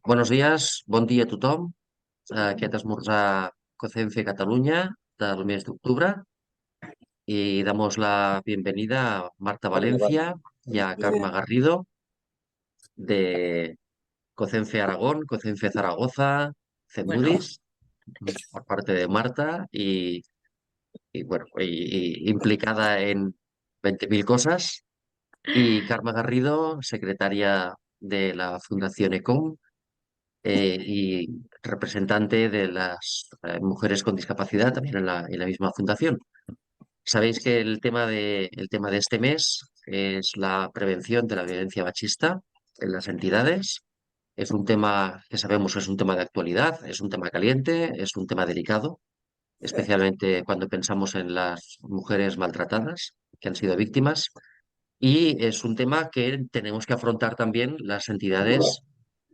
Buenos días, bon dia a tothom. Aquest esmorzar COCENFE Catalunya del mes de octubre y damos la bienvenida a Marta Valencia y a Carme Garrido de COCENFE Aragón, COCENFE Zaragoza, Bueno, CEMUDIS, por parte de Marta y implicada en 20.000 cosas, y Carme Garrido, secretaria de la Fundación ECOM y representante de las mujeres con discapacidad también en la misma fundación. Sabéis que el tema de este mes es la prevención de la violencia machista en las entidades. Es un tema que sabemos es un tema de actualidad, es un tema caliente, es un tema delicado, especialmente cuando pensamos en las mujeres maltratadas que han sido víctimas. Y es un tema que tenemos que afrontar también las entidades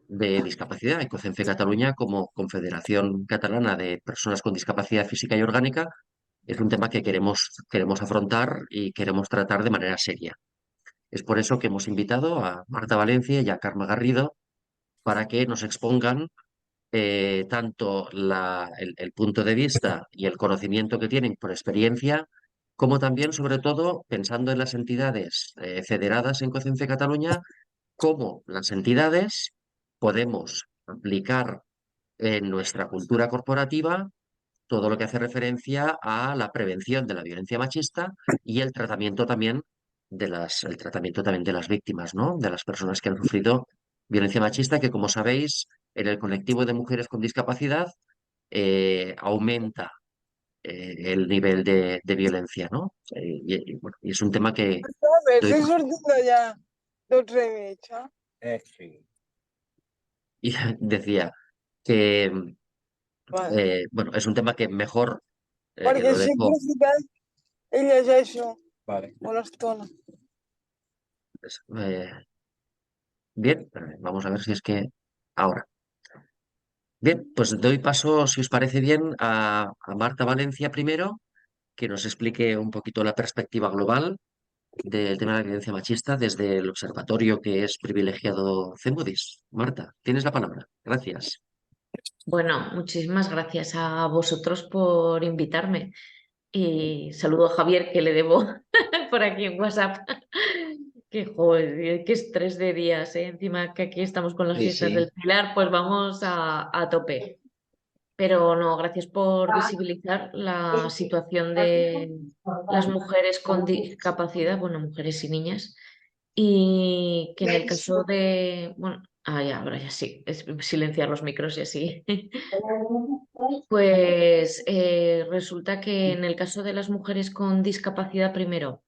de discapacidad. Y COCENFE Cataluña, como Confederación Catalana de Personas con Discapacidad Física y Orgánica, es un tema que queremos afrontar y queremos tratar de manera seria. Es por eso que hemos invitado a Marta Valencia y a Carme Garrido para que nos expongan tanto el punto de vista y el conocimiento que tienen por experiencia, como también, sobre todo, pensando en las entidades federadas en COCENFE Cataluña, cómo las entidades podemos aplicar en nuestra cultura corporativa todo lo que hace referencia a la prevención de la violencia machista y el tratamiento también de las víctimas, ¿no? De las personas que han sufrido violencia machista, que como sabéis, en el colectivo de mujeres con discapacidad aumenta el nivel de violencia, ¿no? Bueno, y es un tema que Me doy estoy por... sortiendo ya de otra mecha. sí. Y decía que, Vale. bueno, es un tema que mejor Perquè lo si dejo. principal ell llegeixo Vale. una estona. Pues, bien, vamos a ver si es que ahora. Bien, pues doy paso, si os parece bien, a Marta Valencia primero, que nos explique un poquito la perspectiva global del tema de la violencia machista desde el observatorio que es privilegiado CEMUDIS. Marta, tienes la palabra. Gracias. Bueno, muchísimas gracias a vosotros por invitarme y saludo a Javier que le debo por aquí en WhatsApp. Que joder, qué estrés de días, ¿eh? Encima que aquí estamos con las Sí, fiestas sí. del Pilar, pues vamos a tope. Pero no, gracias por visibilizar la situación de las mujeres con discapacidad, bueno, mujeres y niñas, y que en el caso de, bueno, ya, ahora ya sí, es silenciar los micros y así. Pues resulta que en el caso de las mujeres con discapacidad, primero,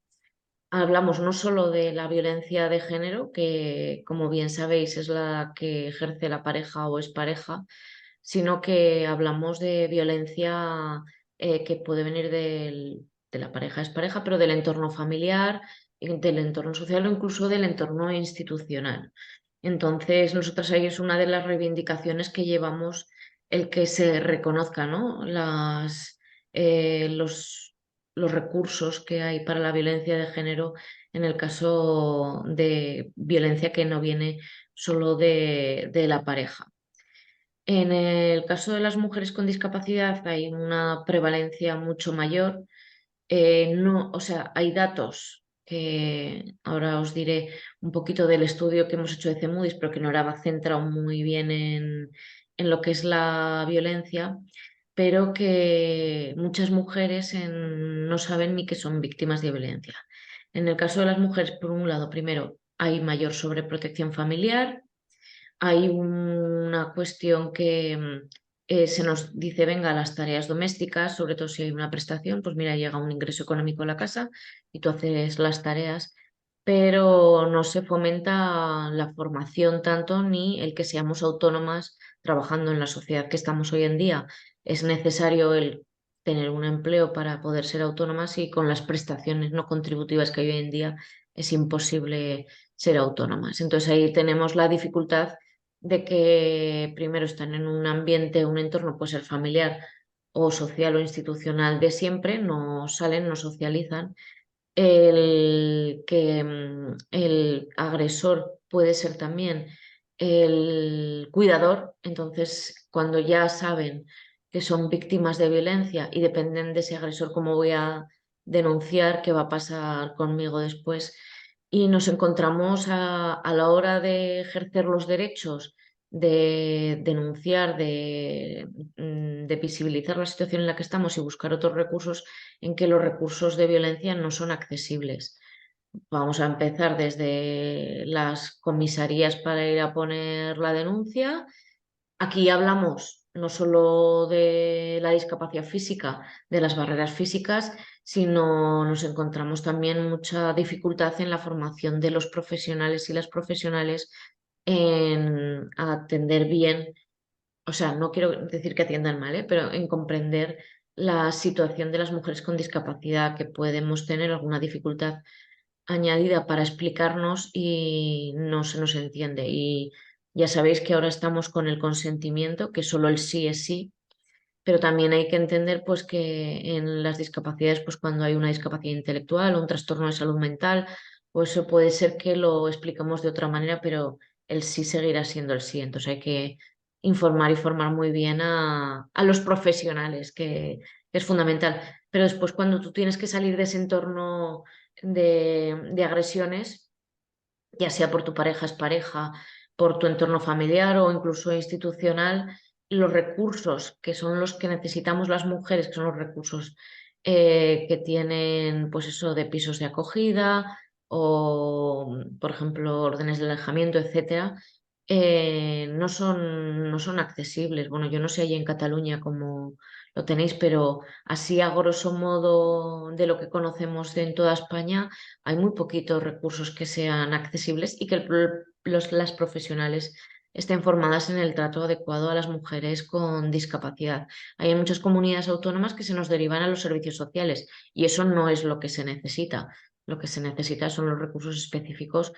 hablamos no solo de la violencia de género, que como bien sabéis es la que ejerce la pareja o es pareja, sino que hablamos de violencia que puede venir de la pareja es pareja, pero del entorno familiar, del entorno social o incluso del entorno institucional. Entonces, nosotras ahí es una de las reivindicaciones que llevamos el que se reconozca, ¿no? Los recursos que hay para la violencia de género en el caso de violencia que no viene solo de la pareja. En el caso de las mujeres con discapacidad hay una prevalencia mucho mayor. No, o sea, hay datos que ahora os diré un poquito del estudio que hemos hecho de CEMUDIS, pero que no era centrado muy bien en lo que es la violencia, pero que muchas mujeres no saben ni que son víctimas de violencia. En el caso de las mujeres, por un lado, primero, hay mayor sobreprotección familiar, hay una cuestión que se nos dice, venga, las tareas domésticas, sobre todo si hay una prestación, pues mira, llega un ingreso económico a la casa y tú haces las tareas, pero no se fomenta la formación tanto ni el que seamos autónomas trabajando en la sociedad que estamos hoy en día. Es necesario el tener un empleo para poder ser autónomas y con las prestaciones no contributivas que hay hoy en día es imposible ser autónomas. Entonces ahí tenemos la dificultad de que primero están en un ambiente, un entorno, puede ser familiar o social o institucional de siempre, no salen, no socializan. El que el agresor puede ser también el cuidador. Entonces, cuando ya saben que son víctimas de violencia y dependen de ese agresor, cómo voy a denunciar, qué va a pasar conmigo después. Y nos encontramos a la hora de ejercer los derechos, de denunciar, de visibilizar la situación en la que estamos y buscar otros recursos, en que los recursos de violencia no son accesibles. Vamos a empezar desde las comisarías para ir a poner la denuncia. Aquí hablamos no solo de la discapacidad física, de las barreras físicas, sino nos encontramos también mucha dificultad en la formación de los profesionales y las profesionales en atender bien, o sea, no quiero decir que atiendan mal, pero en comprender la situación de las mujeres con discapacidad, que podemos tener alguna dificultad añadida para explicarnos y no se nos entiende. Y ya sabéis que ahora estamos con el consentimiento, que solo el sí es sí, pero también hay que entender pues que en las discapacidades, pues cuando hay una discapacidad intelectual o un trastorno de salud mental, pues eso puede ser que lo explicamos de otra manera, pero el sí seguirá siendo el sí. Entonces hay que informar y formar muy bien a los profesionales, que es fundamental. Pero después cuando tú tienes que salir de ese entorno de agresiones, ya sea por tu pareja, es pareja, por tu entorno familiar o incluso institucional, los recursos que son los que necesitamos las mujeres, que son los recursos que tienen, pues eso, de pisos de acogida o, por ejemplo, órdenes de alejamiento, etcétera, no son accesibles. Bueno, yo no sé allí en Cataluña cómo lo tenéis, pero así a grosso modo de lo que conocemos en toda España hay muy poquitos recursos que sean accesibles y que las profesionales estén formadas en el trato adecuado a las mujeres con discapacidad. Hay muchas comunidades autónomas que se nos derivan a los servicios sociales y eso no es lo que se necesita. Lo que se necesita son los recursos específicos,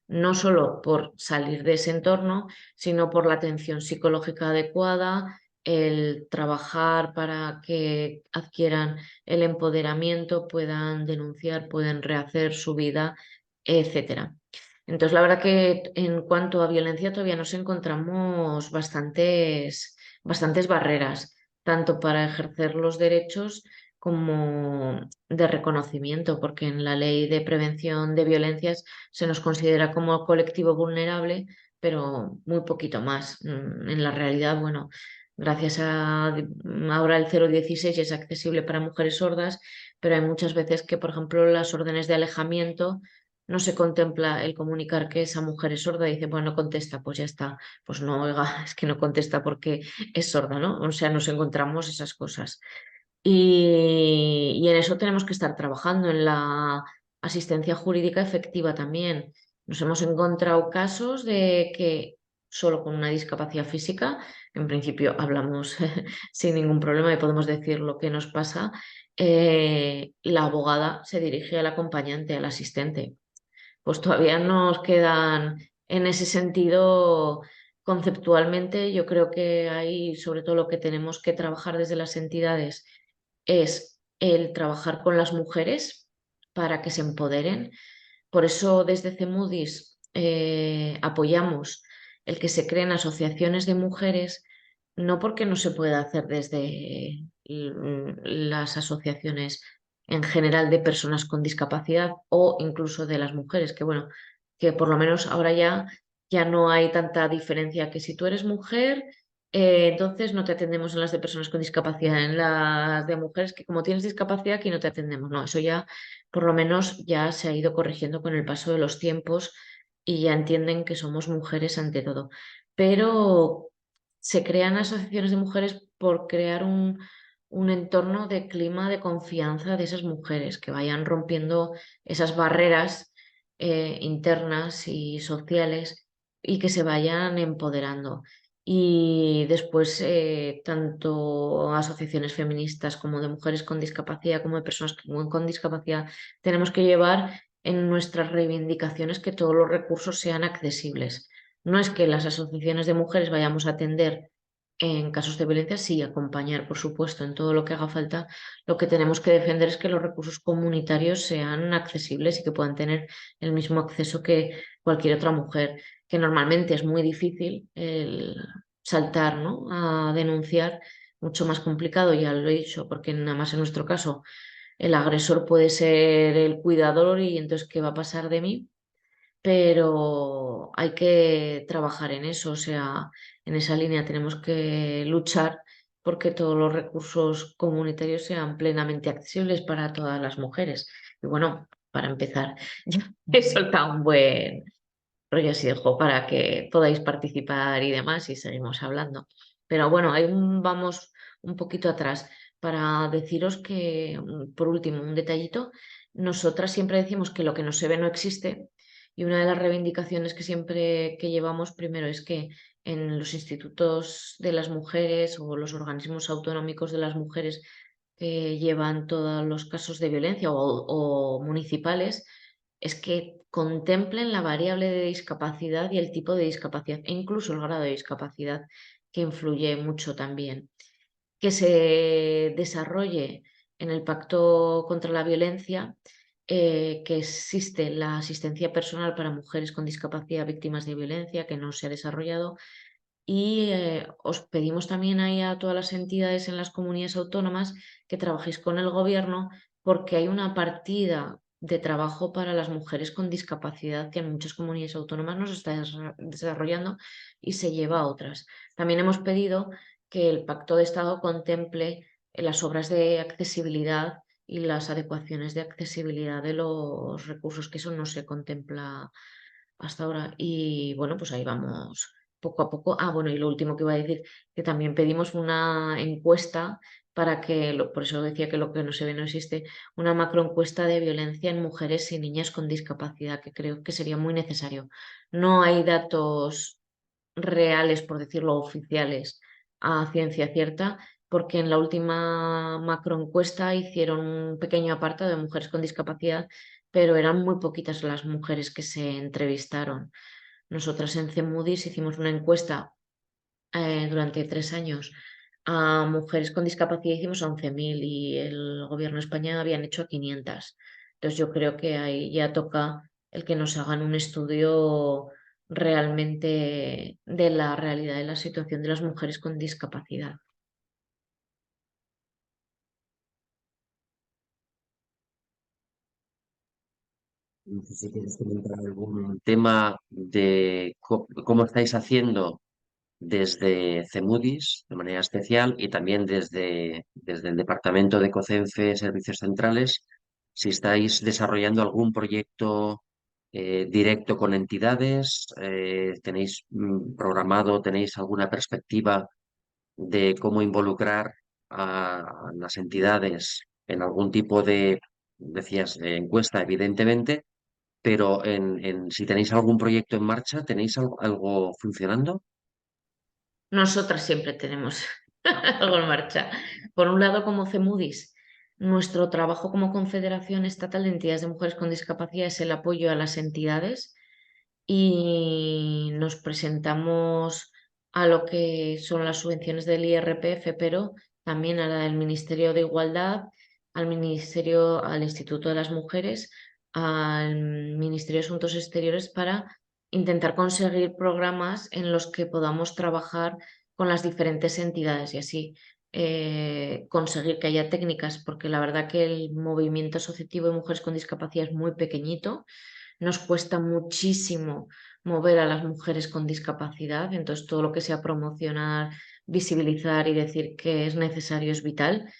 no solo por salir de ese entorno, sino por la atención psicológica adecuada, el trabajar para que adquieran el empoderamiento, puedan denunciar, pueden rehacer su vida, etcétera. Entonces, la verdad que en cuanto a violencia todavía nos encontramos bastantes barreras, tanto para ejercer los derechos como de reconocimiento, porque en la ley de prevención de violencias se nos considera como colectivo vulnerable, pero muy poquito más. En la realidad, bueno, gracias a ahora el 016 es accesible para mujeres sordas, pero hay muchas veces que, por ejemplo, las órdenes de alejamiento no se contempla el comunicar que esa mujer es sorda y dice, bueno, no contesta, pues ya está. Pues no, oiga, es que no contesta porque es sorda, ¿no? O sea, nos encontramos esas cosas. Y en eso tenemos que estar trabajando, en la asistencia jurídica efectiva también. Nos hemos encontrado casos de que solo con una discapacidad física, en principio hablamos sin ningún problema y podemos decir lo que nos pasa, la abogada se dirige al acompañante, al asistente. Pues todavía nos quedan en ese sentido conceptualmente. Yo creo que ahí, sobre todo, lo que tenemos que trabajar desde las entidades es el trabajar con las mujeres para que se empoderen. Por eso desde CEMUDIS apoyamos el que se creen asociaciones de mujeres, no porque no se pueda hacer desde las asociaciones en general de personas con discapacidad o incluso de las mujeres, que bueno, que por lo menos ahora ya no hay tanta diferencia que si tú eres mujer entonces no te atendemos en las de personas con discapacidad, en las de mujeres que como tienes discapacidad aquí no te atendemos. No, eso ya por lo menos ya se ha ido corrigiendo con el paso de los tiempos y ya entienden que somos mujeres ante todo. Pero se crean asociaciones de mujeres por crear un entorno de clima de confianza de esas mujeres, que vayan rompiendo esas barreras internas y sociales y que se vayan empoderando. Y después, tanto asociaciones feministas como de mujeres con discapacidad, como de personas con discapacidad, tenemos que llevar en nuestras reivindicaciones que todos los recursos sean accesibles. No es que las asociaciones de mujeres vayamos a atender en casos de violencia, sí, acompañar, por supuesto, en todo lo que haga falta. Lo que tenemos que defender es que los recursos comunitarios sean accesibles y que puedan tener el mismo acceso que cualquier otra mujer, que normalmente es muy difícil el saltar, ¿no?, a denunciar, mucho más complicado, ya lo he dicho, porque nada más en nuestro caso el agresor puede ser el cuidador y entonces ¿qué va a pasar de mí? Pero hay que trabajar en eso, o sea, en esa línea tenemos que luchar porque todos los recursos comunitarios sean plenamente accesibles para todas las mujeres. Y bueno, para empezar, ya he soltado un buen rollo así de juego para que podáis participar y demás y seguimos hablando. Pero bueno, vamos un poquito atrás para deciros que, por último, un detallito, nosotras siempre decimos que lo que no se ve no existe y una de las reivindicaciones que siempre que llevamos primero es que en los institutos de las mujeres o los organismos autonómicos de las mujeres que llevan todos los casos de violencia o municipales, es que contemplen la variable de discapacidad y el tipo de discapacidad e incluso el grado de discapacidad, que influye mucho también. Que se desarrolle en el Pacto contra la Violencia, que existe la asistencia personal para mujeres con discapacidad víctimas de violencia, que no se ha desarrollado. Y os pedimos también ahí a todas las entidades en las comunidades autónomas que trabajéis con el gobierno, porque hay una partida de trabajo para las mujeres con discapacidad que en muchas comunidades autónomas no se está desarrollando y se lleva a otras. También hemos pedido que el Pacto de Estado contemple las obras de accesibilidad y las adecuaciones de accesibilidad de los recursos, que eso no se contempla hasta ahora. Y bueno, pues ahí vamos poco a poco. Ah, bueno, y lo último que iba a decir, que también pedimos una encuesta para que, por eso decía que lo que no se ve no existe, una macroencuesta de violencia en mujeres y niñas con discapacidad, que creo que sería muy necesario. No hay datos reales, por decirlo, oficiales a ciencia cierta, porque en la última macroencuesta hicieron un pequeño apartado de mujeres con discapacidad, pero eran muy poquitas las mujeres que se entrevistaron. Nosotras en CEMUDIS hicimos una encuesta durante 3 años a mujeres con discapacidad, hicimos a 11.000 y el gobierno de España habían hecho a 500. Entonces yo creo que ahí ya toca el que nos hagan un estudio realmente de la realidad de la situación de las mujeres con discapacidad. No sé si quieres comentar algún tema de cómo estáis haciendo desde CEMUDIS de manera especial y también desde el Departamento de COCENFE Servicios Centrales, si estáis desarrollando algún proyecto directo con entidades, tenéis programado, tenéis alguna perspectiva de cómo involucrar a las entidades en algún tipo de, decías, de encuesta, evidentemente, pero si tenéis algún proyecto en marcha, ¿tenéis algo funcionando? Nosotras siempre tenemos algo en marcha. Por un lado, como CEMUDIS, nuestro trabajo como Confederación Estatal de Entidades de Mujeres con Discapacidad es el apoyo a las entidades y nos presentamos a lo que son las subvenciones del IRPF, pero también a la del Ministerio de Igualdad, al Instituto de las Mujeres, al Ministerio de Asuntos Exteriores, para intentar conseguir programas en los que podamos trabajar con las diferentes entidades y así conseguir que haya técnicas, porque la verdad que el movimiento asociativo de mujeres con discapacidad es muy pequeñito. Nos cuesta muchísimo mover a las mujeres con discapacidad, entonces todo lo que sea promocionar, visibilizar y decir que es necesario es vital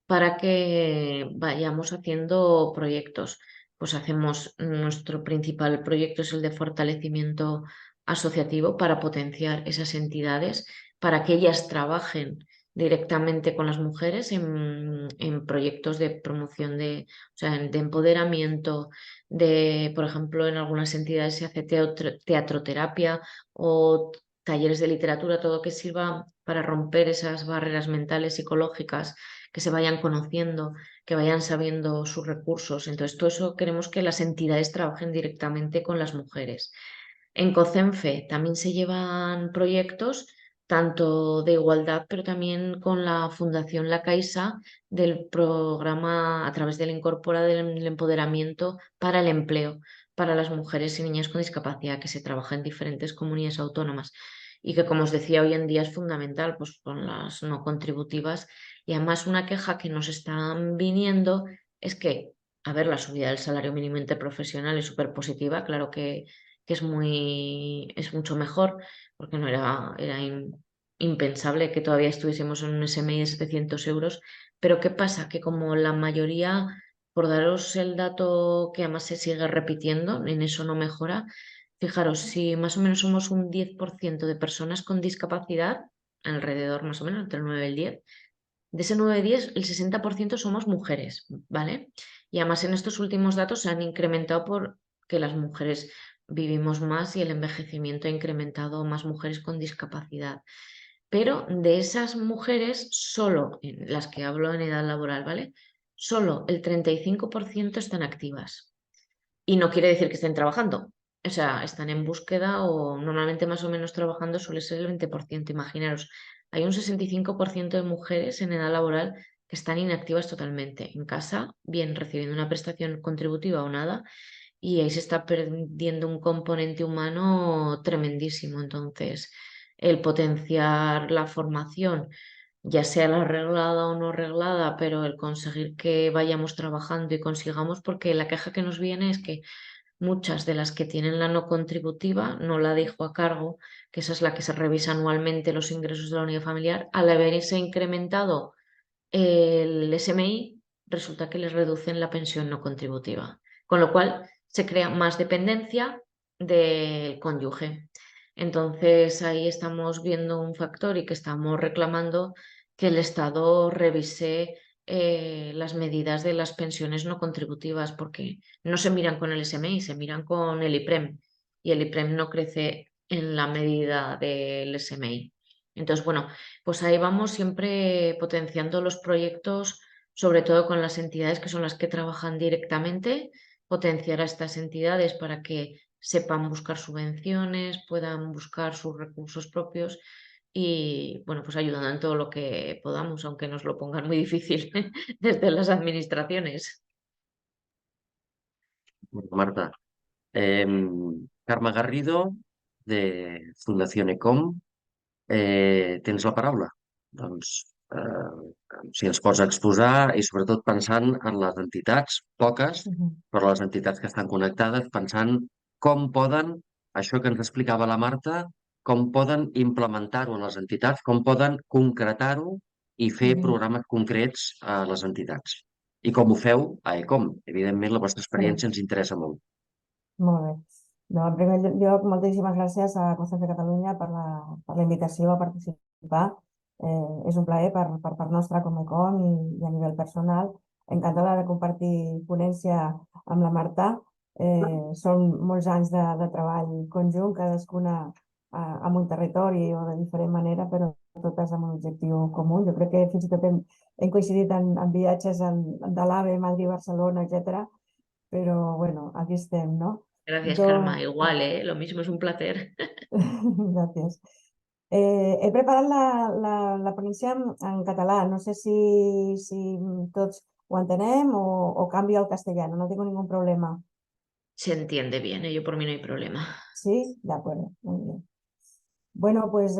para que vayamos haciendo proyectos. Pues hacemos, nuestro principal proyecto es el de fortalecimiento asociativo para potenciar esas entidades, para que ellas trabajen directamente con las mujeres en proyectos de promoción o sea, de empoderamiento, por ejemplo, en algunas entidades se hace teatroterapia o talleres de literatura, todo que sirva para romper esas barreras mentales, psicológicas, que se vayan conociendo, que vayan sabiendo sus recursos. Entonces, todo eso queremos que las entidades trabajen directamente con las mujeres. En COCENFE también se llevan proyectos tanto de igualdad, pero también con la Fundación La Caixa, del programa a través de la Incorpora del empoderamiento para el empleo, para las mujeres y niñas con discapacidad que se trabaja en diferentes comunidades autónomas y que, como os decía, hoy en día es fundamental, pues con las no contributivas. Y además una queja que nos están viniendo es que, a ver, la subida del salario mínimo interprofesional es súper positiva, claro que es mucho mejor, porque no era impensable que todavía estuviésemos en un SMI de 700 euros, pero ¿qué pasa? Que como la mayoría, por daros el dato que además se sigue repitiendo, en eso no mejora, fijaros, si más o menos somos un 10% de personas con discapacidad, alrededor más o menos, entre el 9 y el 10, de ese 9-10, el 60% somos mujeres, ¿vale? Y además en estos últimos datos se han incrementado porque las mujeres vivimos más y el envejecimiento ha incrementado más mujeres con discapacidad. Pero de esas mujeres, solo en las que hablo en edad laboral, ¿vale? Solo el 35% están activas. Y no quiere decir que estén trabajando. O sea, están en búsqueda o normalmente más o menos trabajando suele ser el 20%. Imaginaros, hay un 65% de mujeres en edad laboral que están inactivas totalmente en casa, bien recibiendo una prestación contributiva o nada, y ahí se está perdiendo un componente humano tremendísimo. Entonces, el potenciar la formación, ya sea la reglada o no reglada, pero el conseguir que vayamos trabajando y consigamos, porque la queja que nos viene es que muchas de las que tienen la no contributiva no la dejo a cargo, que esa es la que se revisa anualmente los ingresos de la unidad familiar, al haberse incrementado el SMI, resulta que les reducen la pensión no contributiva, con lo cual se crea más dependencia del cónyuge. Entonces ahí estamos viendo un factor y que estamos reclamando que el Estado revise las medidas de las pensiones no contributivas, porque no se miran con el SMI, se miran con el IPREM y el IPREM no crece en la medida del SMI. Entonces, bueno, pues ahí vamos siempre potenciando los proyectos, sobre todo con las entidades que son las que trabajan directamente, potenciar a estas entidades para que sepan buscar subvenciones, puedan buscar sus recursos propios y, bueno, pues ayudando en todo lo que podamos, aunque nos lo pongan muy difícil desde las administraciones. Marta. Carme Garrido, de Fundació ECOM, tens la paraula. Doncs, si ens pots exposar i sobretot pensant en les entitats, poques, però les entitats que estan connectades, pensant com poden, això que ens explicava la Marta, com poden implementar-ho en les entitats, com poden concretar-ho i fer programes concrets a les entitats. I com ho feu a ECOM. Evidentment, la vostra experiència ens interessa molt. Molt bé. No, en primer lloc, moltíssimes gràcies a Costes de Catalunya per la invitació a participar. És un plaer per part nostra com a ECOM i a nivell personal. Encantada de compartir ponència amb la Marta. Són molts anys de treball conjunt, cadascuna amb un territori o de diferent manera, però totes amb un objectiu comú. Jo crec que fins i tot hem coincidit en viatges de l'AVE, Madrid-Barcelona, etc. Però, bueno, aquí estem, no? Gracias, Karma. Igual, lo mismo, es un placer. Gràcies. He preparat la ponència en català. No sé si tots ho entenem o canvio al castellano. No tengo ningún problema. Se entiende bien, yo por mí no hay problema. Sí, de acuerdo. Muy bien. Bueno, pues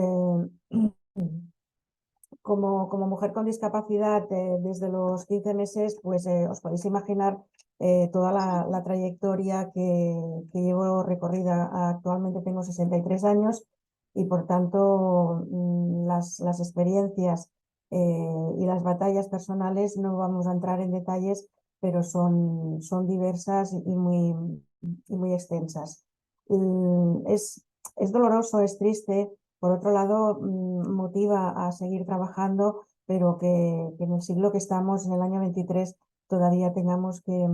como mujer con discapacidad desde los 15 meses, pues os podéis imaginar toda la trayectoria que llevo recorrida. Actualmente tengo 63 años y por tanto las experiencias y las batallas personales no vamos a entrar en detalles, pero son diversas y muy extensas. Es doloroso, es triste. Por otro lado, motiva a seguir trabajando, pero que en el siglo que estamos, en el año 23, todavía tengamos que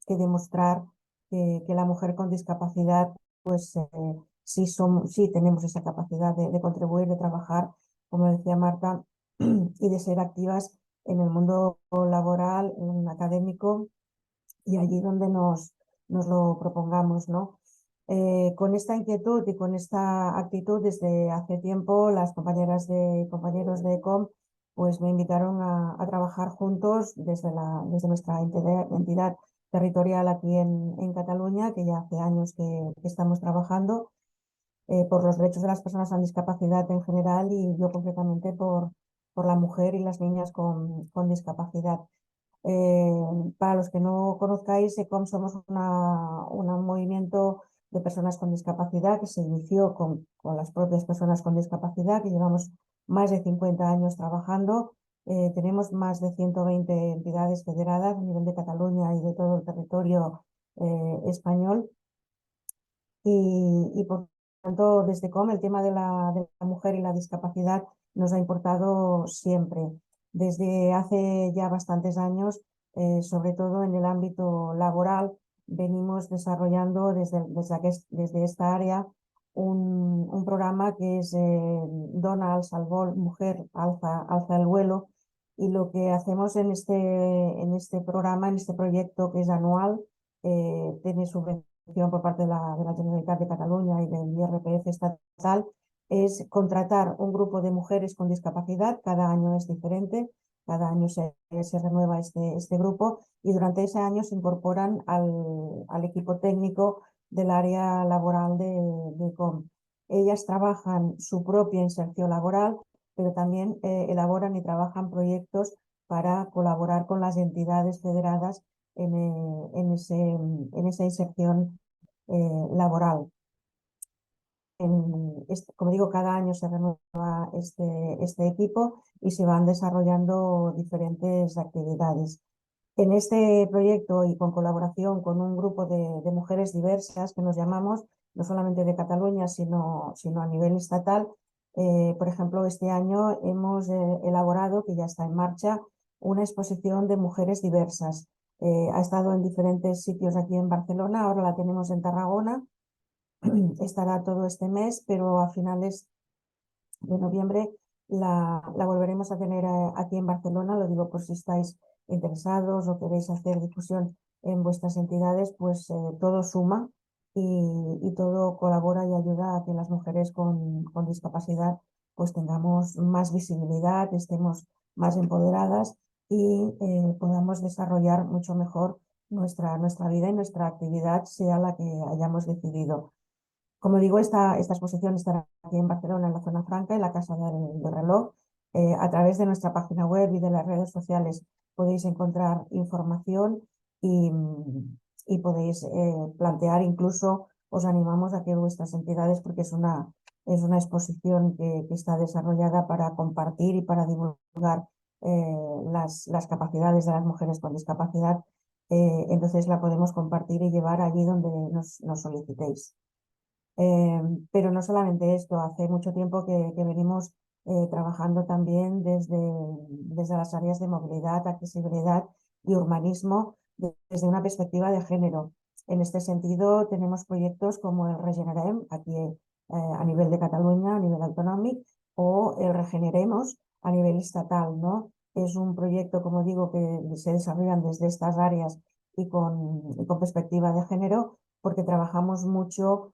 demostrar que la mujer con discapacidad, pues sí tenemos esa capacidad de contribuir, de trabajar, como decía Marta, y de ser activas en el mundo laboral, en el académico y allí donde nos lo propongamos, ¿no? Con esta inquietud y con esta actitud desde hace tiempo las compañeros de ECOM pues me invitaron a trabajar juntos desde nuestra entidad territorial aquí en Cataluña, que ya hace años que estamos trabajando por los derechos de las personas con discapacidad en general y yo concretamente por la mujer y las niñas con discapacidad. Para los que no conozcáis, ECOM somos un movimiento de personas con discapacidad que se inició con las propias personas con discapacidad, que llevamos más de 50 años trabajando. Tenemos más de 120 entidades federadas a nivel de Cataluña y de todo el territorio español. Y por tanto, desde COM, el tema de la mujer y la discapacidad nos ha importado siempre. Desde hace ya bastantes años, sobre todo en el ámbito laboral, venimos desarrollando desde esta área un programa que es Dona alza el vol, Mujer alza el vuelo, y lo que hacemos en este programa, en este proyecto que es anual, tiene subvención por parte de la Generalitat de Cataluña y del IRPF estatal, es contratar un grupo de mujeres con discapacidad. Cada año es diferente, cada año se renueva este grupo y durante ese año se incorporan al equipo técnico del área laboral de COM. Ellas trabajan su propia inserción laboral, pero también elaboran y trabajan proyectos para colaborar con las entidades federadas en esa inserción laboral. Como digo, cada año se renueva este equipo y se van desarrollando diferentes actividades. En este proyecto y con colaboración con un grupo de mujeres diversas que nos llamamos, no solamente de Cataluña, sino a nivel estatal, por ejemplo, este año hemos elaborado, que ya está en marcha, una exposición de mujeres diversas. Ha estado en diferentes sitios aquí en Barcelona, ahora la tenemos en Tarragona, estará todo este mes, pero a finales de noviembre la volveremos a tener aquí en Barcelona. Lo digo por si estáis interesados o queréis hacer difusión en vuestras entidades, pues todo suma y todo colabora y ayuda a que las mujeres con discapacidad pues tengamos más visibilidad, estemos más empoderadas y podamos desarrollar mucho mejor nuestra vida y nuestra actividad, sea la que hayamos decidido. Como digo, esta exposición estará aquí en Barcelona, en la Zona Franca, en la Casa del Reloj. A través de nuestra página web y de las redes sociales podéis encontrar información y podéis plantear, incluso os animamos a que vuestras entidades, porque es una exposición que está desarrollada para compartir y para divulgar las capacidades de las mujeres con discapacidad, entonces la podemos compartir y llevar allí donde nos solicitéis. Pero no solamente esto, hace mucho tiempo que venimos trabajando también desde las áreas de movilidad, accesibilidad y urbanismo desde una perspectiva de género. En este sentido, tenemos proyectos como el Regenerem, aquí a nivel de Cataluña, a nivel autonómico, o el Regeneremos a nivel estatal, ¿no? Es un proyecto, como digo, que se desarrollan desde estas áreas y con perspectiva de género, porque trabajamos mucho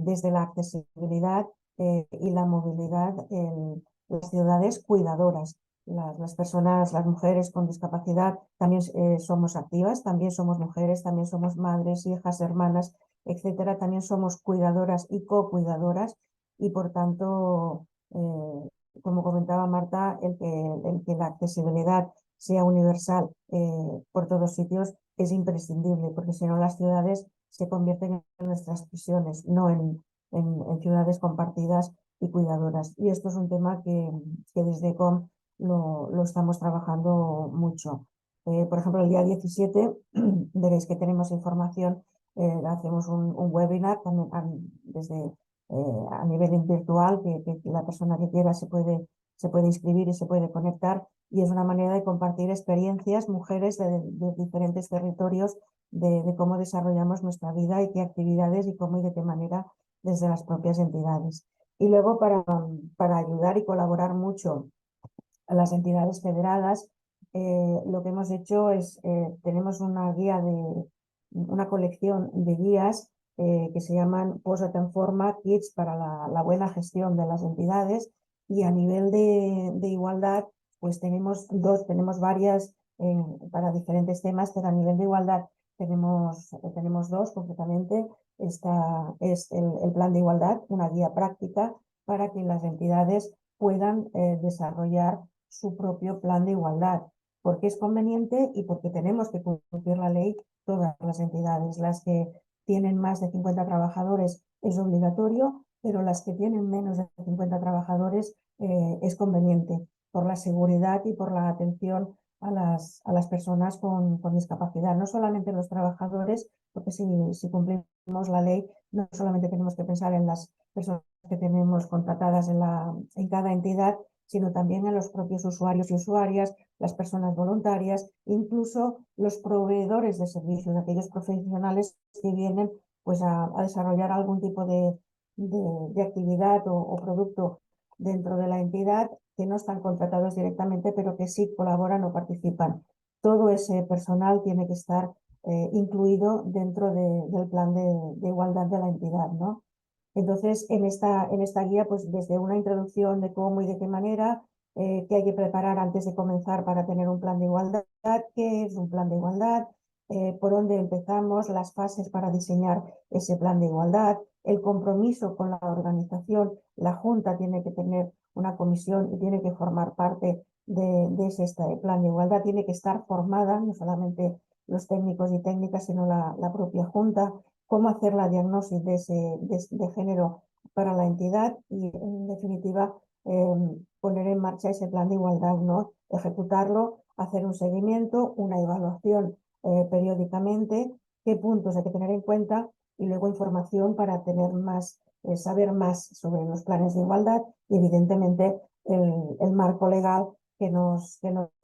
desde la accesibilidad y la movilidad en las ciudades cuidadoras. Las personas, las mujeres con discapacidad también somos activas, también somos mujeres, también somos madres, hijas, hermanas, etcétera. También somos cuidadoras y cocuidadoras y por tanto, como comentaba Marta, el que la accesibilidad sea universal por todos sitios es imprescindible, porque si no las ciudades se convierten en nuestras prisiones, no en ciudades compartidas y cuidadoras. Y esto es un tema que desde COM lo estamos trabajando mucho. Por ejemplo, el día 17 veréis que tenemos información, hacemos un webinar también desde a nivel virtual, que la persona que quiera se puede inscribir y se puede conectar, y es una manera de compartir experiencias, mujeres de diferentes territorios, de cómo desarrollamos nuestra vida y qué actividades y cómo y de qué manera desde las propias entidades. Y luego para ayudar y colaborar mucho a las entidades federadas, lo que hemos hecho es, tenemos una colección de guías que se llaman Posat en Forma, Kits para la buena gestión de las entidades, y a nivel de igualdad, pues tenemos varias para diferentes temas, pero a nivel de igualdad tenemos dos concretamente. Esta es el plan de igualdad, una guía práctica para que las entidades puedan desarrollar su propio plan de igualdad, porque es conveniente y porque tenemos que cumplir la ley todas las entidades. Las que tienen más de 50 trabajadores es obligatorio, pero las que tienen menos de 50 trabajadores es conveniente por la seguridad y por la atención a las personas con discapacidad, no solamente los trabajadores, porque si cumplimos la ley, no solamente tenemos que pensar en las personas que tenemos contratadas en cada entidad, sino también en los propios usuarios y usuarias, las personas voluntarias, incluso los proveedores de servicios, aquellos profesionales que vienen pues, a desarrollar algún tipo de actividad o producto dentro de la entidad, que no están contratados directamente, pero que sí colaboran o participan. Todo ese personal tiene que estar incluido dentro del plan de igualdad de la entidad, ¿no? Entonces, en esta guía, pues desde una introducción de cómo y de qué manera, qué hay que preparar antes de comenzar para tener un plan de igualdad, qué es un plan de igualdad, por dónde empezamos, las fases para diseñar ese plan de igualdad, el compromiso con la organización. La Junta tiene que tener una comisión y tiene que formar parte de ese plan de igualdad, tiene que estar formada, no solamente los técnicos y técnicas, sino la propia Junta, cómo hacer la diagnosis de género para la entidad y, en definitiva, poner en marcha ese plan de igualdad, ¿no? Ejecutarlo, hacer un seguimiento, una evaluación periódicamente, qué puntos hay que tener en cuenta y luego información para tener más, saber más sobre los planes de igualdad y, evidentemente, el marco legal que nos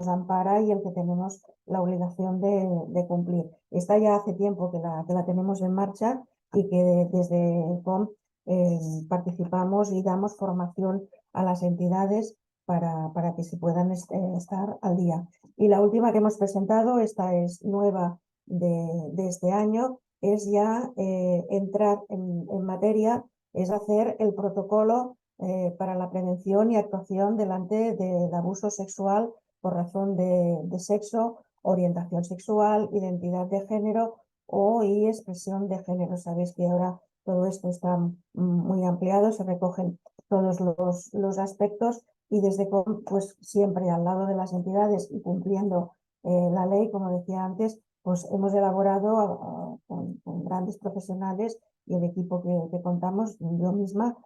ampara y el que tenemos la obligación de cumplir. Esta ya hace tiempo que la tenemos en marcha y que desde COM participamos y damos formación a las entidades para que se puedan estar al día. Y la última que hemos presentado, esta es nueva de este año, es ya entrar en materia, es hacer el protocolo para la prevención y actuación delante del abuso sexual por razón de sexo, orientación sexual, identidad de género y expresión de género. Sabéis que ahora todo esto está muy ampliado, se recogen todos los aspectos y desde pues siempre al lado de las entidades y cumpliendo la ley, como decía antes, pues hemos elaborado con grandes profesionales y el equipo que contamos, yo misma,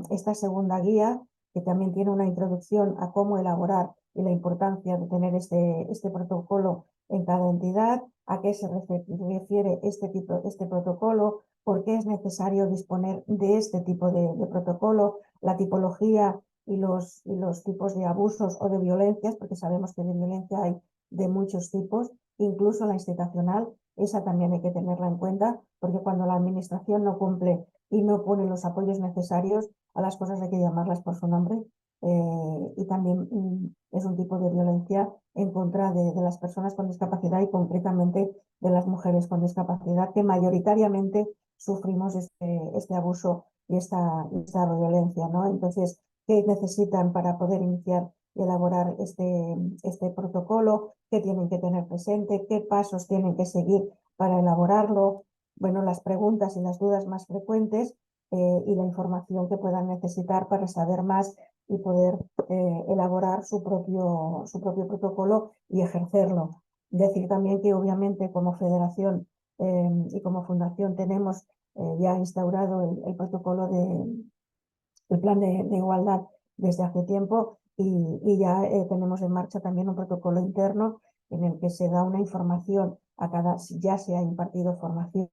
esta segunda guía, que también tiene una introducción a cómo elaborar y la importancia de tener este protocolo en cada entidad, a qué se refiere este protocolo, por qué es necesario disponer de este tipo de protocolo, la tipología y los tipos de abusos o de violencias, porque sabemos que de violencia hay de muchos tipos, incluso la institucional, esa también hay que tenerla en cuenta, porque cuando la administración no cumple y no pone los apoyos necesarios, a las cosas hay que llamarlas por su nombre. Y también es un tipo de violencia en contra de las personas con discapacidad y concretamente de las mujeres con discapacidad, que mayoritariamente sufrimos este abuso y esta violencia, ¿no? Entonces, ¿qué necesitan para poder iniciar y elaborar este protocolo? ¿Qué tienen que tener presente? ¿Qué pasos tienen que seguir para elaborarlo? Bueno, las preguntas y las dudas más frecuentes y la información que puedan necesitar para saber más y poder elaborar su propio protocolo y ejercerlo. Decir también que obviamente como federación y como fundación tenemos ya instaurado el protocolo el plan de igualdad desde hace tiempo y ya tenemos en marcha también un protocolo interno en el que se da una información ya se ha impartido formación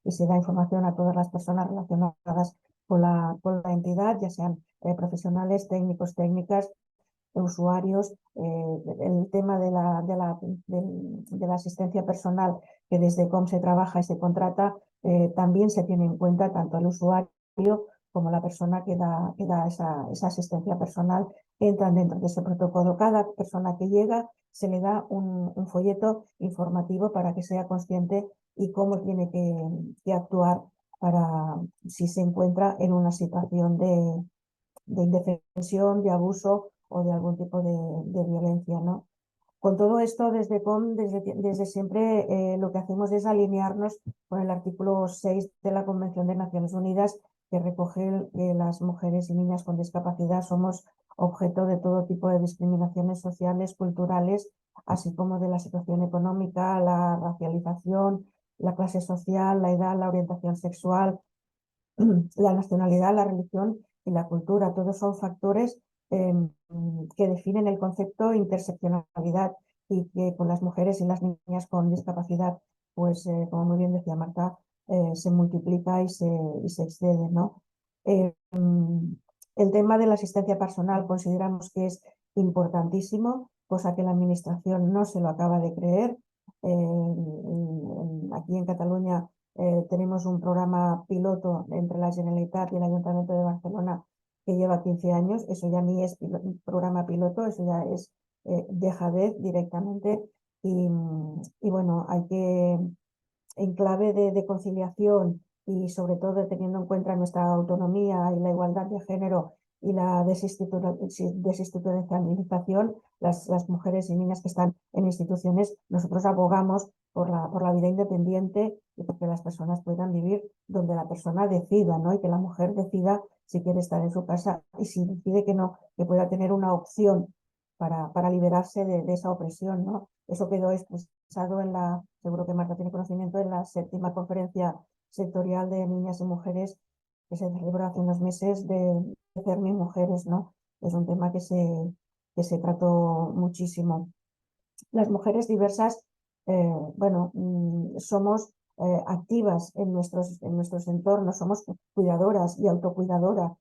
y se da información a todas las personas relacionadas con la entidad, ya sean profesionales, técnicos, técnicas, usuarios, el tema de la asistencia personal que desde COM se trabaja y se contrata, también se tiene en cuenta tanto el usuario como la persona que da esa asistencia personal, entran dentro de ese protocolo. Cada persona que llega se le da un folleto informativo para que sea consciente y cómo tiene que actuar para si se encuentra en una situación de indefensión, de abuso o de algún tipo de violencia, ¿no? Con todo esto, desde COM, desde siempre, lo que hacemos es alinearnos con el artículo 6 de la Convención de Naciones Unidas, que recoge que las mujeres y niñas con discapacidad somos objeto de todo tipo de discriminaciones sociales, culturales, así como de la situación económica, la racialización, la clase social, la edad, la orientación sexual, la nacionalidad, la religión y la cultura. Todos son factores que definen el concepto interseccionalidad y que con las mujeres y las niñas con discapacidad, pues como muy bien decía Marta, se multiplica y se excede, ¿no? El tema de la asistencia personal consideramos que es importantísimo, cosa que la Administración no se lo acaba de creer. Aquí en Cataluña tenemos un programa piloto entre la Generalitat y el Ayuntamiento de Barcelona que lleva 15 años. Eso ya ni es programa piloto, eso ya es dejadez directamente. Y bueno, hay que, en clave de conciliación y sobre todo teniendo en cuenta nuestra autonomía y la igualdad de género y la desinstitucionalización, las mujeres y niñas que están en instituciones, nosotros abogamos por la vida independiente y porque las personas puedan vivir donde la persona decida, ¿no? Y que la mujer decida si quiere estar en su casa y si decide que no, que pueda tener una opción para liberarse de esa opresión, ¿no? Eso quedó expresado seguro que Marta tiene conocimiento, en la 7ª conferencia sectorial de niñas y mujeres que se celebró hace unos meses de CERMI Mujeres, ¿no? Es un tema que se trató muchísimo. Las mujeres diversas, bueno, somos activas en nuestros entornos, somos cuidadoras y autocuidadoras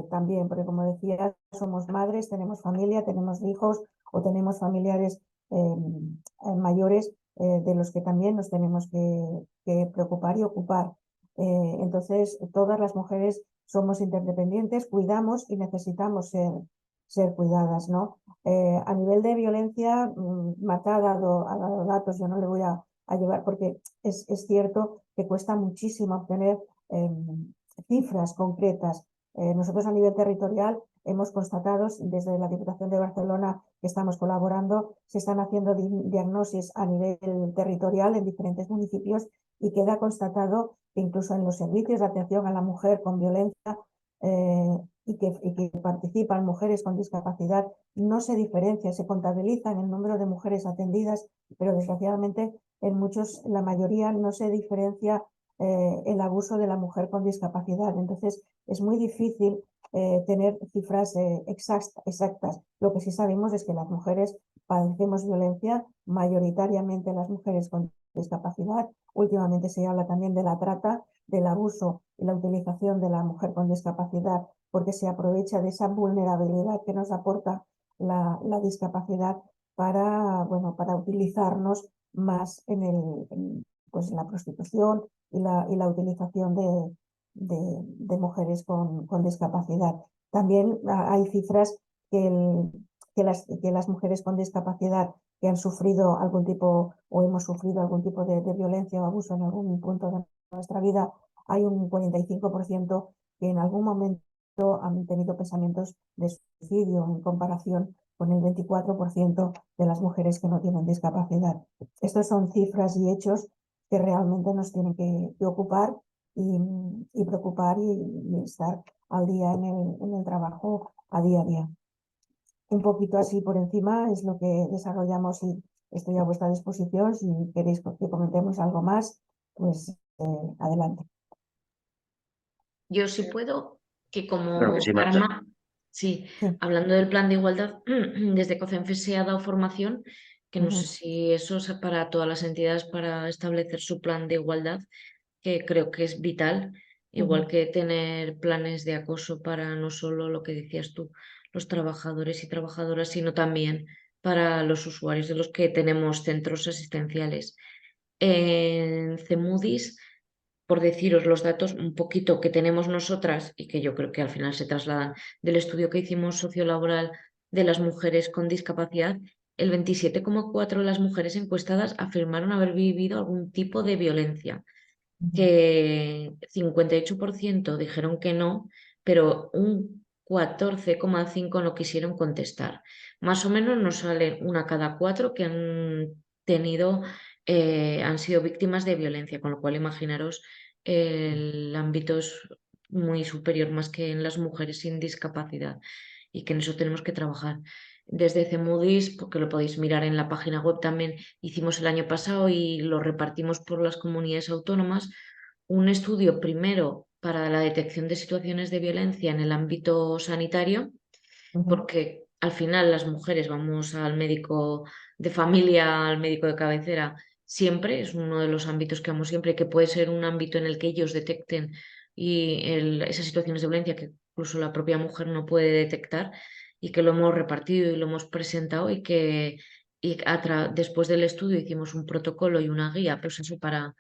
también, porque como decía, somos madres, tenemos familia, tenemos hijos o tenemos familiares mayores de los que también nos tenemos que preocupar y ocupar. Entonces, todas las mujeres somos interdependientes, cuidamos y necesitamos ser cuidadas, ¿no? A nivel de violencia, Marta ha dado datos, yo no le voy a llevar porque es cierto que cuesta muchísimo obtener cifras concretas. Nosotros a nivel territorial hemos constatado desde la Diputación de Barcelona que estamos colaborando, se están haciendo diagnosis a nivel territorial en diferentes municipios y queda constatado que incluso en los servicios de atención a la mujer con violencia y que participan mujeres con discapacidad, no se diferencia, se contabiliza en el número de mujeres atendidas, pero desgraciadamente en muchos, la mayoría, no se diferencia el abuso de la mujer con discapacidad. Entonces es muy difícil tener cifras exactas. Lo que sí sabemos es que las mujeres padecemos violencia, mayoritariamente las mujeres con discapacidad. Últimamente se habla también de la trata, del abuso y la utilización de la mujer con discapacidad, porque se aprovecha de esa vulnerabilidad que nos aporta la discapacidad para utilizarnos más pues, en la prostitución y la utilización de mujeres con discapacidad. También hay cifras que las mujeres con discapacidad que han sufrido algún tipo o hemos sufrido algún tipo de violencia o abuso en algún punto de nuestra vida, hay un 45% que en algún momento han tenido pensamientos de suicidio en comparación con el 24% de las mujeres que no tienen discapacidad. Estas son cifras y hechos que realmente nos tienen que ocupar y preocupar y estar al día en el trabajo a día. Un poquito así por encima es lo que desarrollamos y estoy a vuestra disposición. Si queréis que comentemos algo más, pues adelante. Yo sí puedo, que Claro que como sí, Marta. arma, sí, Sí. hablando del plan de igualdad, desde COCENFE se ha dado formación, que no sé Ujú, si eso es para todas las entidades para establecer su plan de igualdad, que creo que es vital, igual ujú, que tener planes de acoso para no solo lo que decías tú, los trabajadores y trabajadoras, sino también para los usuarios de los que tenemos centros asistenciales. En CEMUDIS, por deciros los datos un poquito que tenemos nosotras y que yo creo que al final se trasladan del estudio que hicimos sociolaboral de las mujeres con discapacidad, el 27,4% de las mujeres encuestadas afirmaron haber vivido algún tipo de violencia, ujú, que 58% dijeron que no, pero un 14,5 no quisieron contestar. Más o menos nos sale una cada 4 que han sido víctimas de violencia, con lo cual imaginaros el ámbito es muy superior más que en las mujeres sin discapacidad y que en eso tenemos que trabajar. Desde CEMUDIS, porque lo podéis mirar en la página web también, hicimos el año pasado y lo repartimos por las comunidades autónomas, un estudio primero para la detección de situaciones de violencia en el ámbito sanitario, porque al final las mujeres vamos al médico de familia, al médico de cabecera, siempre, es uno de los ámbitos que vamos siempre, que puede ser un ámbito en el que ellos detecten esas situaciones de violencia que incluso la propia mujer no puede detectar y que lo hemos repartido y lo hemos presentado después del estudio hicimos un protocolo y una guía, pues eso para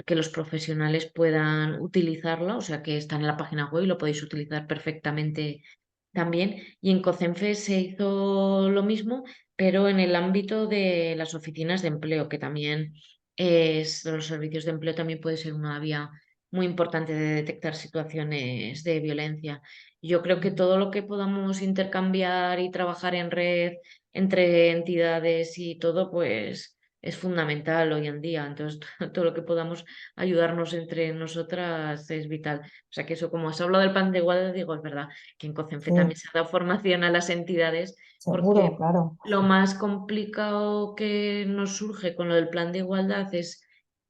que los profesionales puedan utilizarla, o sea que está en la página web y lo podéis utilizar perfectamente también. Y en COCENFE se hizo lo mismo, pero en el ámbito de las oficinas de empleo, que también los servicios de empleo también puede ser una vía muy importante de detectar situaciones de violencia. Yo creo que todo lo que podamos intercambiar y trabajar en red entre entidades y todo, pues es fundamental hoy en día. Entonces, todo lo que podamos ayudarnos entre nosotras es vital. O sea que eso, como has hablado del plan de igualdad, digo, es verdad que en COCENFE Sí, también se ha dado formación a las entidades, seguro, porque claro. lo más complicado que nos surge con lo del plan de igualdad es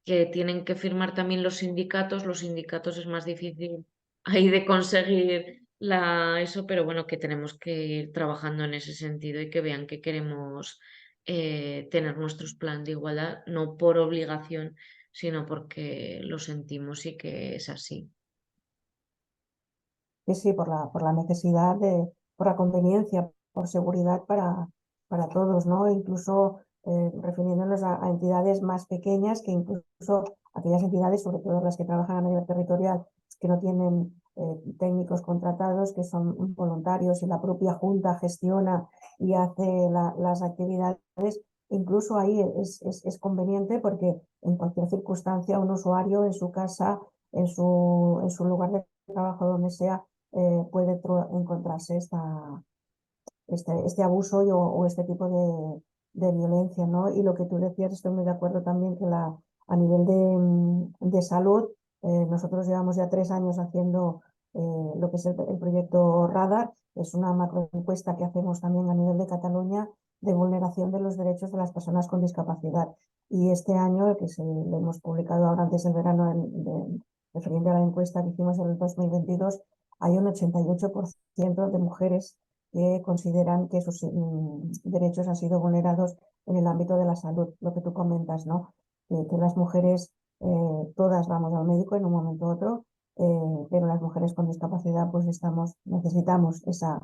que tienen que firmar también los sindicatos es más difícil ahí de conseguir eso, pero bueno, que tenemos que ir trabajando en ese sentido y que vean que queremos tener nuestros planes de igualdad, no por obligación, sino porque lo sentimos y que es así. Sí, sí, por la necesidad por la conveniencia, por seguridad para todos, ¿no? E incluso refiriéndonos a entidades más pequeñas, que incluso aquellas entidades, sobre todo las que trabajan a nivel territorial, que no tienen técnicos contratados, que son voluntarios y la propia Junta gestiona y hace las actividades, incluso ahí es conveniente porque en cualquier circunstancia un usuario en su casa, en su lugar de trabajo, donde sea, puede encontrarse este abuso o este tipo de violencia, ¿no? Y lo que tú decías, estoy muy de acuerdo también que a nivel de salud, nosotros llevamos ya 3 años haciendo lo que es el proyecto Radar, es una macroencuesta que hacemos también a nivel de Cataluña de vulneración de los derechos de las personas con discapacidad. Y este año, lo hemos publicado ahora antes del verano, referente a la encuesta que hicimos en el 2022, hay un 88% de mujeres que consideran que sus derechos han sido vulnerados en el ámbito de la salud, lo que tú comentas, ¿no? Que las mujeres, todas vamos al médico en un momento u otro, pero las mujeres con discapacidad pues necesitamos esa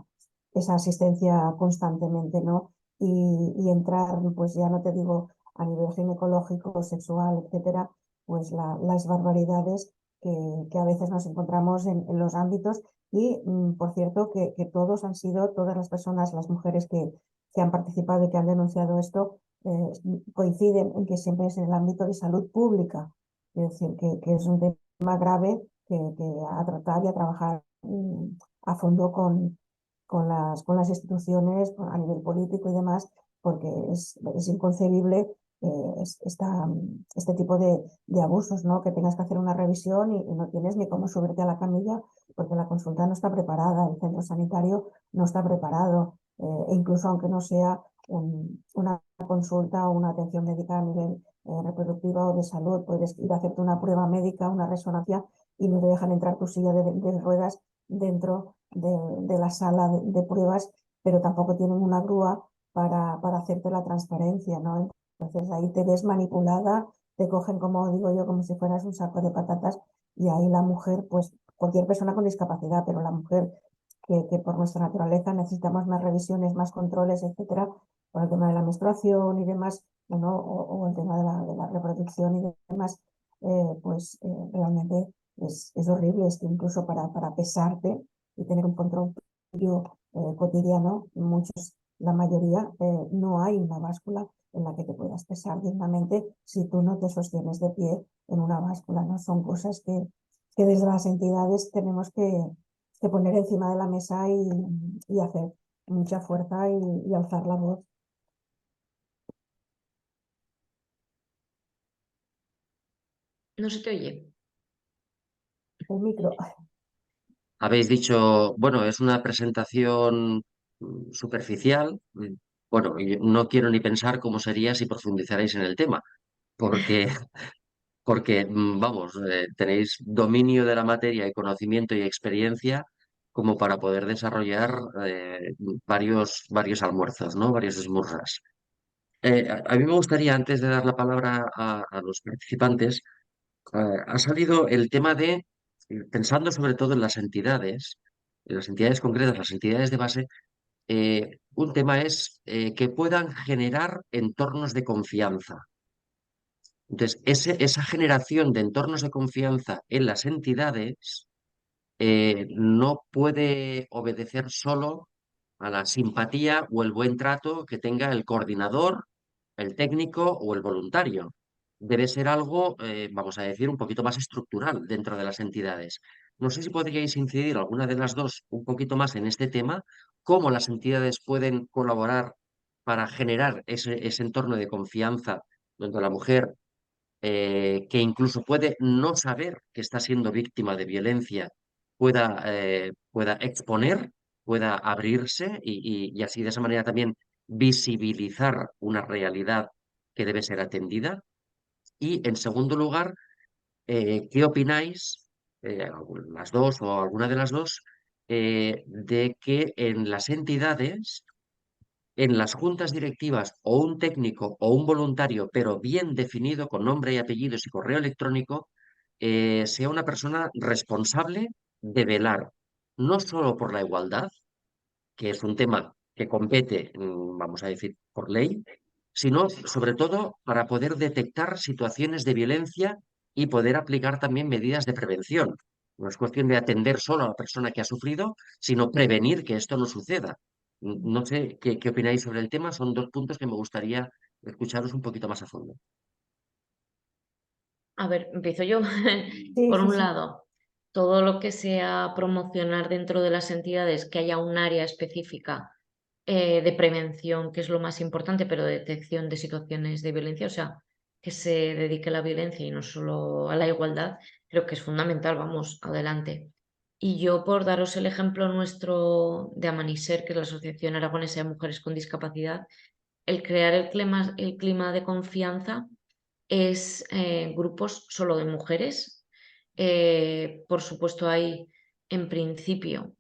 asistencia constantemente, ¿no? Y entrar, pues ya no te digo a nivel ginecológico, sexual, etcétera, pues las barbaridades que a veces nos encontramos en los ámbitos y, por cierto, que todas las personas, las mujeres que han participado y que han denunciado esto, coinciden en que siempre es en el ámbito de salud pública. Es decir, que es un tema grave que a tratar y a trabajar a fondo con las instituciones a nivel político y demás, porque es inconcebible este tipo de abusos, ¿no? Que tengas que hacer una revisión y no tienes ni cómo subirte a la camilla porque la consulta no está preparada, el centro sanitario no está preparado, e incluso aunque no sea una consulta o una atención médica a nivel reproductiva o de salud, puedes ir a hacerte una prueba médica, una resonancia y no te dejan entrar tu silla de ruedas dentro de la sala de pruebas, pero tampoco tienen una grúa para hacerte la transferencia, ¿no? Entonces ahí te ves manipulada, te cogen, como digo yo, como si fueras un saco de patatas y ahí la mujer, pues cualquier persona con discapacidad, pero la mujer que por nuestra naturaleza necesitamos más revisiones, más controles, etcétera, por el tema de la menstruación y demás, ¿no? O el tema de la reproducción y demás, realmente es horrible, es que incluso para pesarte y tener un control cotidiano, la mayoría, no hay una báscula en la que te puedas pesar dignamente si tú no te sostienes de pie en una báscula, ¿no? Son cosas que desde las entidades tenemos que poner encima de la mesa y hacer mucha fuerza y alzar la voz. No se te oye. El micro. Habéis dicho, bueno, es una presentación superficial. Bueno, y no quiero ni pensar cómo sería si profundizarais en el tema, porque, vamos, tenéis dominio de la materia y conocimiento y experiencia como para poder desarrollar varios almuerzos, ¿no? Varios smurras. A mí me gustaría, antes de dar la palabra a los participantes, ha salido el tema de, pensando sobre todo en las entidades concretas, las entidades de base, un tema es que puedan generar entornos de confianza. Entonces, esa generación de entornos de confianza en las entidades no puede obedecer solo a la simpatía o el buen trato que tenga el coordinador, el técnico o el voluntario. Debe ser algo, vamos a decir, un poquito más estructural dentro de las entidades. No sé si podríais incidir alguna de las dos un poquito más en este tema, cómo las entidades pueden colaborar para generar ese entorno de confianza donde la mujer que incluso puede no saber que está siendo víctima de violencia, pueda exponer, pueda abrirse y así de esa manera también visibilizar una realidad que debe ser atendida. Y en segundo lugar, ¿qué opináis, las dos o alguna de las dos, de que en las entidades en las juntas directivas o un técnico o un voluntario, pero bien definido con nombre y apellidos y correo electrónico, sea una persona responsable de velar no solo por la igualdad, que es un tema que compete, vamos a decir, por ley, sino sobre todo para poder detectar situaciones de violencia y poder aplicar también medidas de prevención. No es cuestión de atender solo a la persona que ha sufrido, sino prevenir que esto no suceda. No sé qué opináis sobre el tema, son dos puntos que me gustaría escucharos un poquito más a fondo. A ver, empiezo yo. Sí, Por sí, un sí. lado, todo lo que sea promocionar dentro de las entidades que haya un área específica de prevención, que es lo más importante, pero de detección de situaciones de violencia, o sea, que se dedique a la violencia y no solo a la igualdad, creo que es fundamental, vamos, adelante. Y yo, por daros el ejemplo nuestro de Amaniser, que es la Asociación Aragonesa de Mujeres con Discapacidad, el crear el clima de confianza es grupos solo de mujeres. Por supuesto, hay, en principio,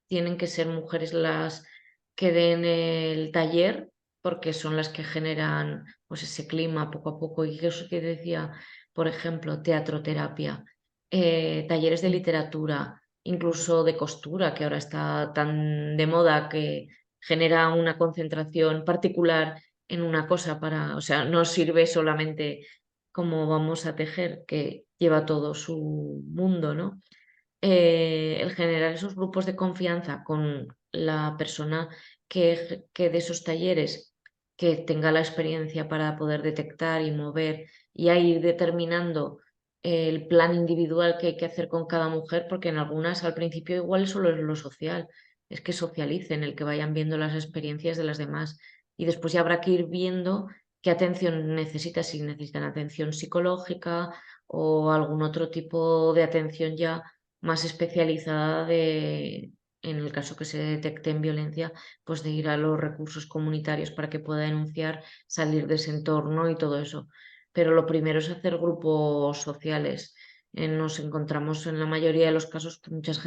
tienen que ser mujeres las que den el taller, porque son las que generan pues, ese clima poco a poco. Y eso que decía, por ejemplo, teatroterapia, talleres de literatura, incluso de costura, que ahora está tan de moda que genera una concentración particular en una cosa para, o sea, no sirve solamente como vamos a tejer, que lleva todo su mundo, ¿no? El generar esos grupos de confianza con la persona que de esos talleres que tenga la experiencia para poder detectar y mover y ahí determinando el plan individual que hay que hacer con cada mujer, porque en algunas al principio igual solo es lo social, es que socialicen, el que vayan viendo las experiencias de las demás y después ya habrá que ir viendo qué atención necesita, si necesitan atención psicológica o algún otro tipo de atención ya más especializada en el caso que se detecte en violencia, pues de ir a los recursos comunitarios para que pueda denunciar, salir de ese entorno y todo eso. Pero lo primero es hacer grupos sociales. Nos encontramos en la mayoría de los casos que muchas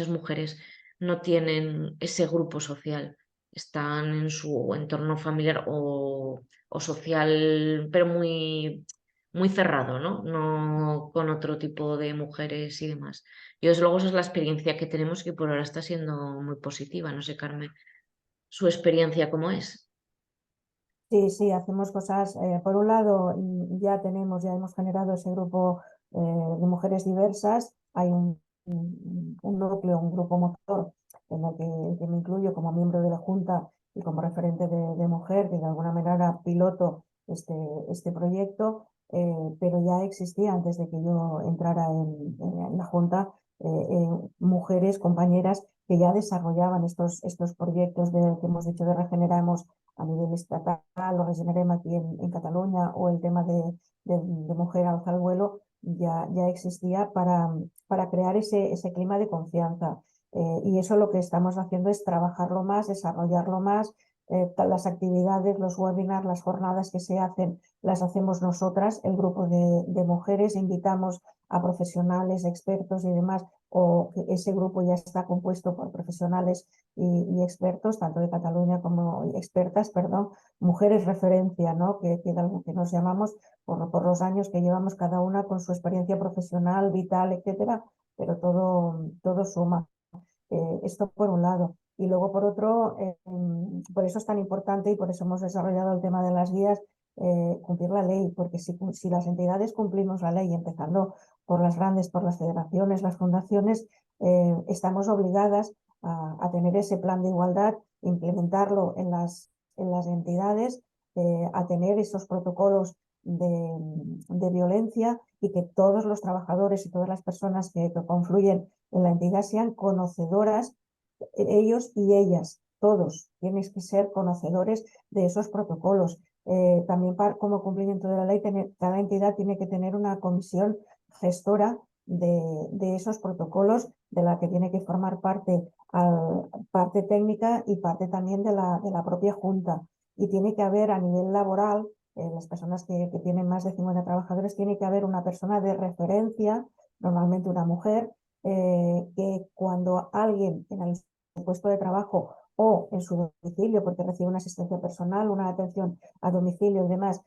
mujeres no tienen ese grupo social. Están en su entorno familiar o social, pero muy cerrado, ¿no? No con otro tipo de mujeres y demás. Y desde luego esa es la experiencia que tenemos que por ahora está siendo muy positiva. No sé, Carmen, su experiencia cómo es. Sí, sí, hacemos cosas. Por un lado, ya hemos generado ese grupo de mujeres diversas. Hay un núcleo, un grupo motor en el que me incluyo como miembro de la Junta y como referente de mujer, que de alguna manera piloto este proyecto, pero ya existía antes de que yo entrara en la Junta mujeres, compañeras que ya desarrollaban estos proyectos que hemos dicho de Regeneramos a nivel estatal, o Regenerem aquí en Cataluña, o el tema de Mujer alza el vuelo, ya existía para crear ese clima de confianza. Y eso lo que estamos haciendo es trabajarlo más, desarrollarlo más. Las actividades, los webinars, las jornadas que se hacen, las hacemos nosotras, el grupo de mujeres, invitamos a profesionales, expertos y demás, o ese grupo ya está compuesto por profesionales y expertos, tanto de Cataluña como expertas, perdón, mujeres referencia, ¿no? Que nos llamamos por los años que llevamos cada una con su experiencia profesional, vital, etcétera, pero todo suma. Esto por un lado. Y luego por otro, por eso es tan importante y por eso hemos desarrollado el tema de las guías, cumplir la ley, porque si las entidades cumplimos la ley, empezando por las grandes, por las federaciones, las fundaciones, estamos obligadas a tener ese plan de igualdad, implementarlo en las entidades, a tener esos protocolos de violencia, y que todos los trabajadores y todas las personas que confluyen en la entidad sean conocedoras, ellos y ellas, todos tienes que ser conocedores de esos protocolos. También como cumplimiento de la ley, cada entidad tiene que tener una comisión gestora de esos protocolos, de la que tiene que formar parte técnica y parte también de la propia Junta. Y tiene que haber a nivel laboral, las personas que tienen más de 50 trabajadores, tiene que haber una persona de referencia, normalmente una mujer, que cuando alguien en el puesto de trabajo o en su domicilio, porque recibe una asistencia personal, una atención a domicilio y demás,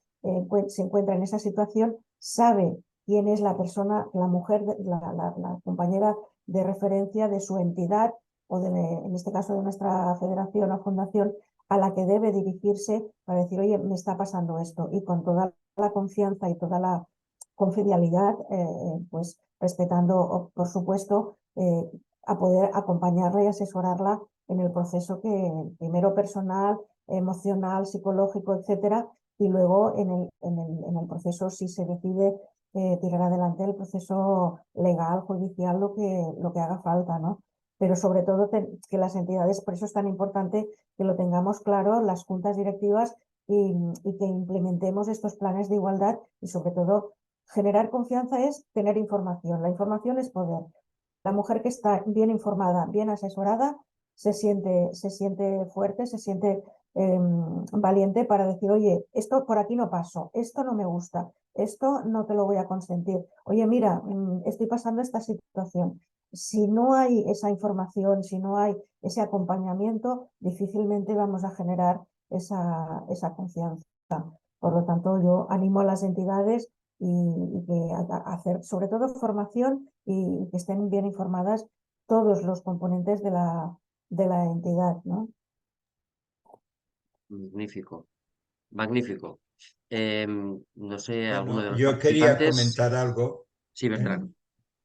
se encuentra en esa situación, sabe quién es la persona, la mujer, la compañera de referencia de su entidad, o en este caso de nuestra federación o fundación, a la que debe dirigirse para decir, oye, me está pasando esto, y con toda la confianza y toda la confidencialidad, pues respetando, por supuesto, a poder acompañarla y asesorarla en el proceso, que primero personal, emocional, psicológico, etcétera, y luego en el proceso, si se decide tirar adelante el proceso legal, judicial, lo que haga falta, ¿no? Pero sobre todo que las entidades, por eso es tan importante que lo tengamos claro, las juntas directivas, y que implementemos estos planes de igualdad, y sobre todo generar confianza es tener información. La información es poder. La mujer que está bien informada, bien asesorada, se siente fuerte, se siente valiente para decir, oye, esto por aquí no paso, esto no me gusta, esto no te lo voy a consentir. Oye, mira, estoy pasando esta situación. Si no hay esa información, si no hay ese acompañamiento, difícilmente vamos a generar esa confianza. Por lo tanto, yo animo a las entidades y que hacer sobre todo formación, y que estén bien informadas todos los componentes de la entidad, ¿no? Magnífico, magnífico. No sé, alguno Bueno, de los yo quería participantes. comentar algo. Sí, Eh, Bertrand.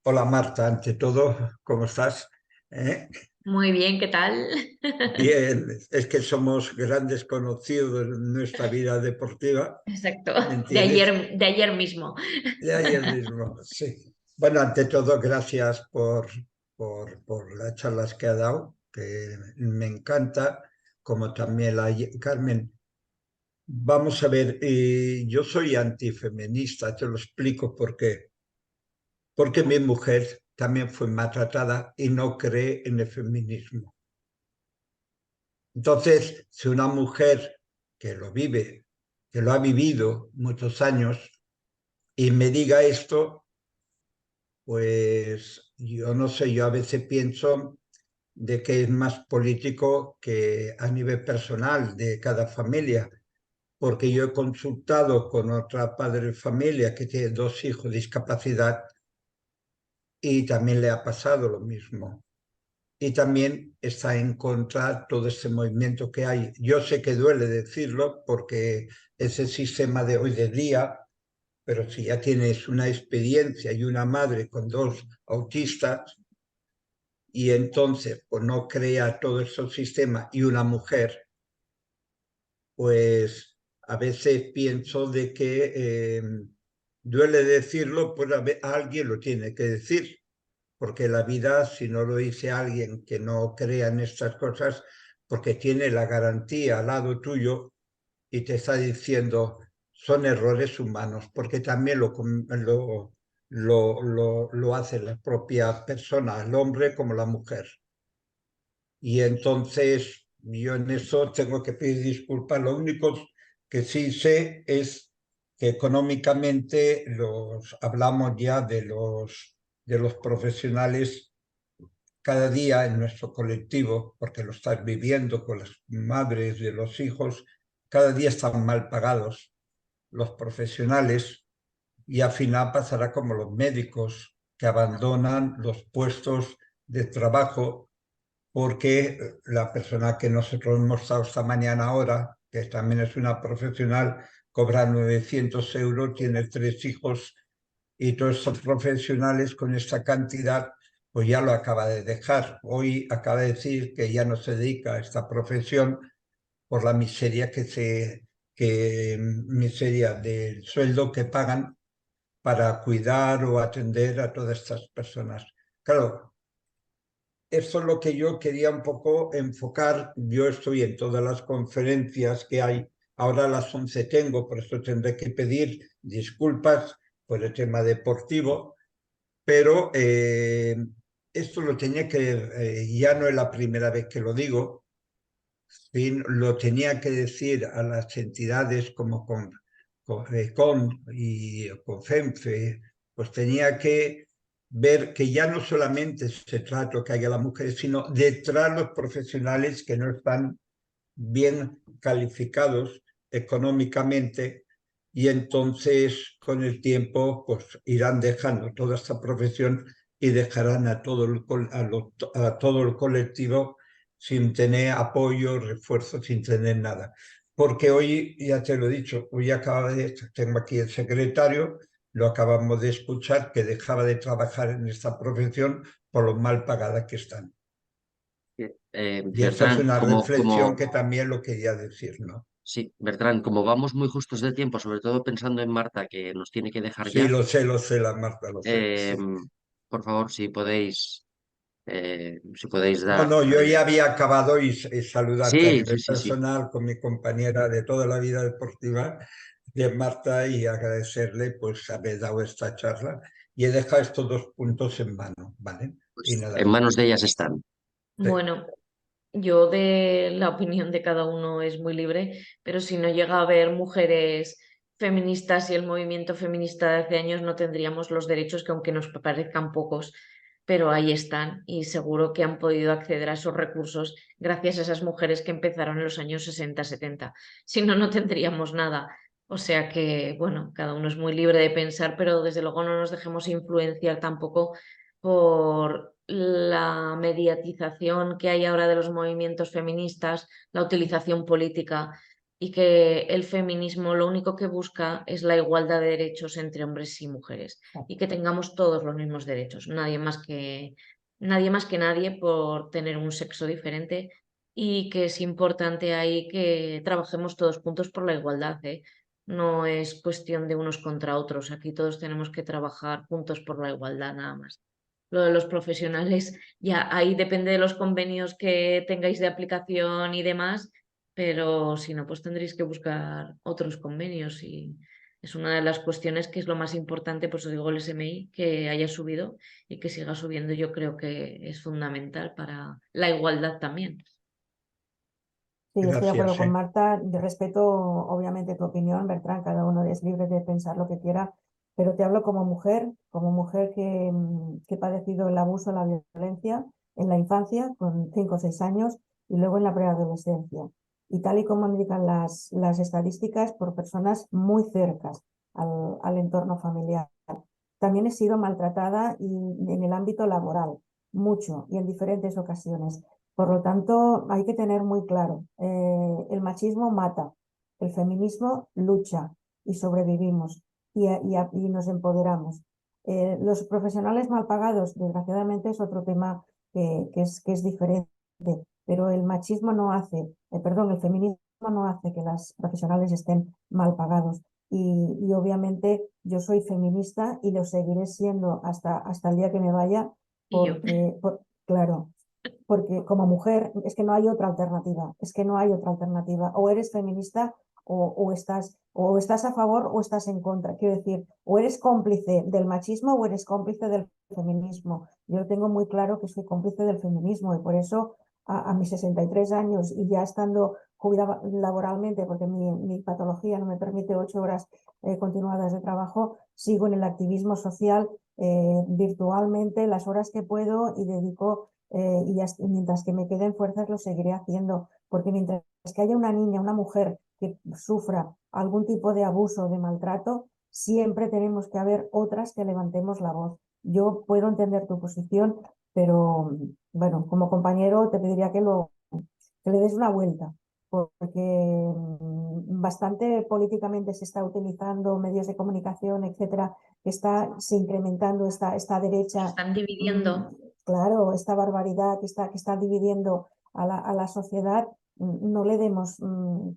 Hola Marta, ante todo, ¿cómo estás? ¿Eh? Muy bien, ¿qué tal? Bien, es que somos grandes conocidos en nuestra vida deportiva, Exacto, ¿me entiendes? de ayer mismo. De ahí el mismo, sí. Bueno, ante todo, gracias por las charlas que ha dado, que me encanta, como también la Carmen. Vamos a ver, yo soy antifeminista, te lo explico por qué. Porque mi mujer también fue maltratada y no cree en el feminismo. Entonces, si una mujer que lo vive, que lo ha vivido muchos años, y me diga esto, pues yo no sé, yo a veces pienso de que es más político que a nivel personal de cada familia, porque yo he consultado con otra padre de familia que tiene dos hijos de discapacidad y también le ha pasado lo mismo. Y también está en contra todo este movimiento que hay. Yo sé que duele decirlo porque es el sistema de hoy de día, pero si ya tienes una experiencia y una madre con dos autistas, y entonces pues no crea todo ese sistema, y una mujer, pues a veces pienso de que duele decirlo, pues alguien lo tiene que decir. porque la vida, si no lo dice alguien que no crea en estas cosas, porque tiene la garantía al lado tuyo y te está diciendo son errores humanos, porque también lo hace la propia persona, el hombre como la mujer. Y entonces yo en eso tengo que pedir disculpas. Lo único que sí sé es que económicamente hablamos ya de los profesionales cada día en nuestro colectivo, porque lo estás viviendo con las madres de los hijos, cada día están mal pagados los profesionales y al final pasará como los médicos que abandonan los puestos de trabajo porque la persona que nosotros hemos estado esta mañana ahora, que también es una profesional, cobra 900 euros, tiene 3 hijos y todos estos profesionales con esta cantidad pues ya lo acaba de dejar. Hoy acaba de decir que ya no se dedica a esta profesión por la miseria miseria del sueldo que pagan para cuidar o atender a todas estas personas. Claro, eso es lo que yo quería un poco enfocar. Yo estoy en todas las conferencias que hay. Ahora a las 11 tengo, por eso tendré que pedir disculpas por el tema deportivo, pero esto lo tenía que, ya no es la primera vez que lo digo, lo tenía que decir a las entidades como con y con FENFE, pues tenía que ver que ya no solamente se trata que haya las mujeres, sino detrás los profesionales que no están bien calificados económicamente y entonces con el tiempo pues irán dejando toda esta profesión y dejarán a todo a todo el colectivo sin tener apoyo, refuerzo, sin tener nada. Porque hoy, ya te lo he dicho, tengo aquí el secretario, lo acabamos de escuchar, que dejaba de trabajar en esta profesión por lo mal pagada que están. Y esta es Bertrand, una reflexión que también lo quería decir, ¿no? sí, Bertrand, como vamos muy justos de tiempo, sobre todo pensando en Marta, que nos tiene que dejar Sí, ya, lo sé, la Marta, lo sé. eh, por favor, si podéis No, dar. no, yo ya había acabado y saludarte a Sí, sí, nivel sí, sí. personal con mi compañera de toda la vida deportiva, de Marta, y agradecerle pues haber dado esta charla. Y he dejado estos 2 puntos en mano, ¿vale? Y Pues nada en más. manos de ellas están. Sí. Bueno, yo de la opinión de cada uno es muy libre, pero si no llega a haber mujeres feministas y el movimiento feminista de hace años, no tendríamos los derechos que aunque nos parezcan pocos, pero ahí están y seguro que han podido acceder a esos recursos gracias a esas mujeres que empezaron en los años 60-70. Si no, no tendríamos nada. O sea que, bueno, cada uno es muy libre de pensar, pero desde luego no nos dejemos influenciar tampoco por la mediatización que hay ahora de los movimientos feministas, la utilización política y que el feminismo lo único que busca es la igualdad de derechos entre hombres y mujeres y que tengamos todos los mismos derechos, nadie más que nadie por tener un sexo diferente y que es importante ahí que trabajemos todos juntos por la igualdad, ¿eh? No es cuestión de unos contra otros, aquí todos tenemos que trabajar juntos por la igualdad nada más. Lo de los profesionales, ya ahí depende de los convenios que tengáis de aplicación y demás, pero si no, pues tendréis que buscar otros convenios y es una de las cuestiones que es lo más importante, pues os digo el SMI, que haya subido y que siga subiendo, yo creo que es fundamental para la igualdad también. Sí, estoy de acuerdo Gracias, con Marta. Yo respeto obviamente tu opinión, Bertrand, cada uno es libre de pensar lo que quiera, pero te hablo como mujer que ha padecido el abuso, la violencia en la infancia, con 5 o 6 años, y luego en la preadolescencia. Y tal y como indican las estadísticas, por personas muy cercas al entorno familiar. También he sido maltratada y en el ámbito laboral, mucho y en diferentes ocasiones. Por lo tanto, hay que tener muy claro, el machismo mata, el feminismo lucha y sobrevivimos y nos empoderamos. Los profesionales mal pagados, desgraciadamente, es otro tema que es diferente, pero el machismo no hace, perdón, el feminismo no hace que las profesionales estén mal pagados. Y obviamente yo soy feminista y lo seguiré siendo hasta el día que me vaya, Y yo. Claro, porque como mujer es que no hay otra alternativa, es que no hay otra alternativa. O eres feminista o estás a favor o estás en contra. Quiero decir, o eres cómplice del machismo o eres cómplice del feminismo. Yo tengo muy claro que soy cómplice del feminismo y por eso a mis 63 años y ya estando jubilada laboralmente, porque mi patología no me permite 8 horas continuadas de trabajo, sigo en el activismo social virtualmente las horas que puedo y dedico y mientras que me queden fuerzas lo seguiré haciendo, porque mientras que haya una niña, una mujer que sufra algún tipo de abuso o de maltrato, siempre tenemos que haber otras que levantemos la voz. Yo puedo entender tu posición, pero bueno, como compañero te pediría que le des una vuelta, porque bastante políticamente se está utilizando medios de comunicación, etcétera, que se incrementando esta derecha. Están dividiendo. Claro, esta barbaridad que está dividiendo a la sociedad, no le demos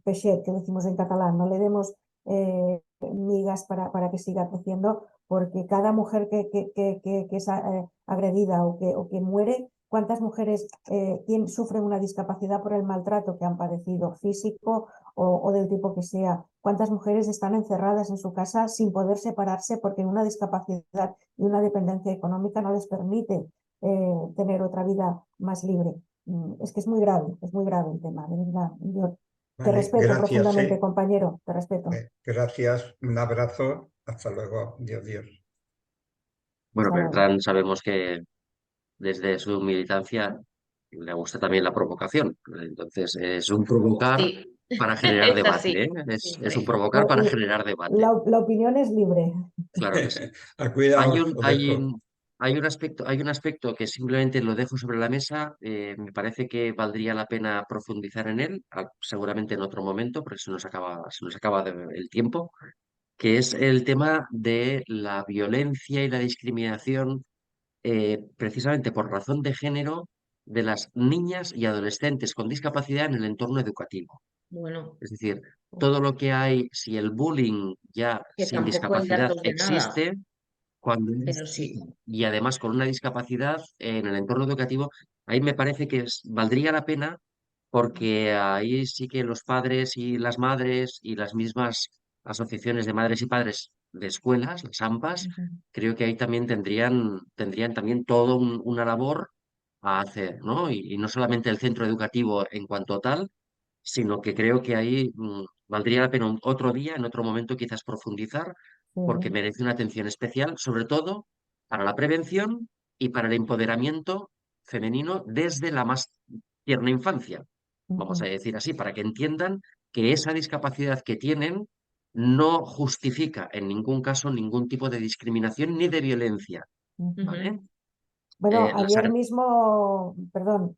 peixet, que decimos en catalán, no le demos migas para que siga creciendo, porque cada mujer que es agredida o que muere, ¿cuántas mujeres sufren una discapacidad por el maltrato que han padecido, físico o del tipo que sea? ¿Cuántas mujeres están encerradas en su casa sin poder separarse porque una discapacidad y una dependencia económica no les permite tener otra vida más libre? Es que es muy grave el tema, de verdad. Yo te Vale, respeto gracias, profundamente, compañero, te respeto. gracias, un abrazo, hasta luego, Dios, Dios. Bueno, Hasta luego. Bertrand sabemos que desde su militancia le gusta también la provocación. Entonces, es un provocar Sí, para generar es así, debate, ¿eh? Es un siempre. provocar para generar debate. La opinión es libre. Claro que sí. Cuidado, Hay un, os hay dejo. un, hay un aspecto que simplemente lo dejo sobre la mesa. Me parece que valdría la pena profundizar en él, seguramente en otro momento, porque se nos acaba el tiempo, que es el tema de la violencia y la discriminación precisamente por razón de género de las niñas y adolescentes con discapacidad en el entorno educativo. Bueno, Es decir, todo lo que hay, si el bullying ya que sin tampoco hay discapacidad datos de nada, existe, cuando pero sí. y además con una discapacidad en el entorno educativo, ahí me parece que valdría la pena porque ahí sí que los padres y las madres y las mismas asociaciones de madres y padres de escuelas, las AMPAs, creo que ahí también tendrían también toda una labor a hacer, ¿no? Y no solamente el centro educativo en cuanto tal, sino que creo que ahí valdría la pena otro día, en otro momento quizás profundizar, Sí, porque merece una atención especial, sobre todo para la prevención y para el empoderamiento femenino desde la más tierna infancia, vamos a decir así, para que entiendan que esa discapacidad que tienen no justifica en ningún caso ningún tipo de discriminación ni de violencia, Ujú. ¿vale? Bueno, Las ayer mismo, perdón,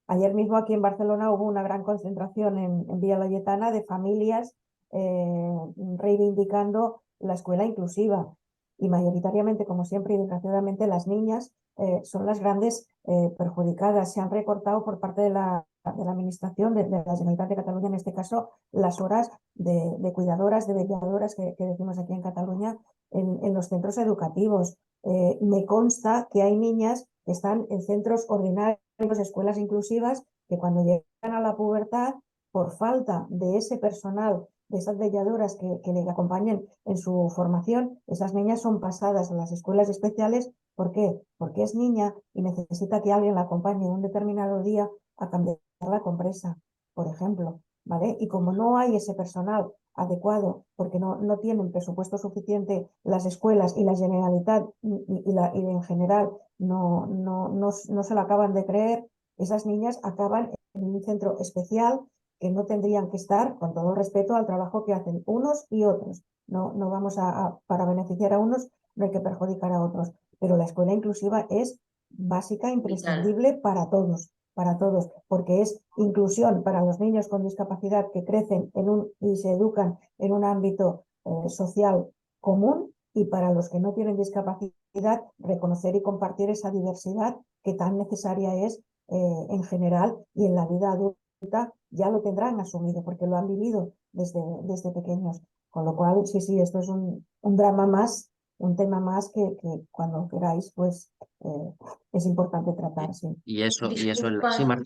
ayer mismo aquí en Barcelona hubo una gran concentración en Villa Laietana de familias reivindicando la escuela inclusiva. Y mayoritariamente, como siempre, y desgraciadamente, las niñas son las grandes perjudicadas. Se han recortado por parte de la Administración, de la Generalitat de Cataluña, en este caso, las horas de cuidadoras, de velladoras que decimos aquí en Cataluña, en los centros educativos. Me consta que hay niñas que están en centros ordinarios, escuelas inclusivas, que cuando llegan a la pubertad, por falta de ese personal, de esas velladoras que le acompañen en su formación, esas niñas son pasadas a las escuelas especiales. ¿Por qué? Porque es niña y necesita que alguien la acompañe en un determinado día a cambiar la compresa, por ejemplo, ¿vale? Y como no hay ese personal adecuado, porque no tienen presupuesto suficiente las escuelas y la Generalitat y en general no se lo acaban de creer, esas niñas acaban en un centro especial que no tendrían que estar, con todo respeto al trabajo que hacen unos y otros. No vamos para beneficiar a unos, no hay que perjudicar a otros, pero la escuela inclusiva es básica, Vital. imprescindible para todos, porque es inclusión para los niños con discapacidad que crecen y se educan en un ámbito social común, y para los que no tienen discapacidad, reconocer y compartir esa diversidad que tan necesaria es en general, y en la vida adulta ya lo tendrán asumido porque lo han vivido desde pequeños. Con lo cual, sí, esto es un drama más un tema más que cuando queráis, pues es importante tratar, sí. Y eso, sí, Disculpa, Marta.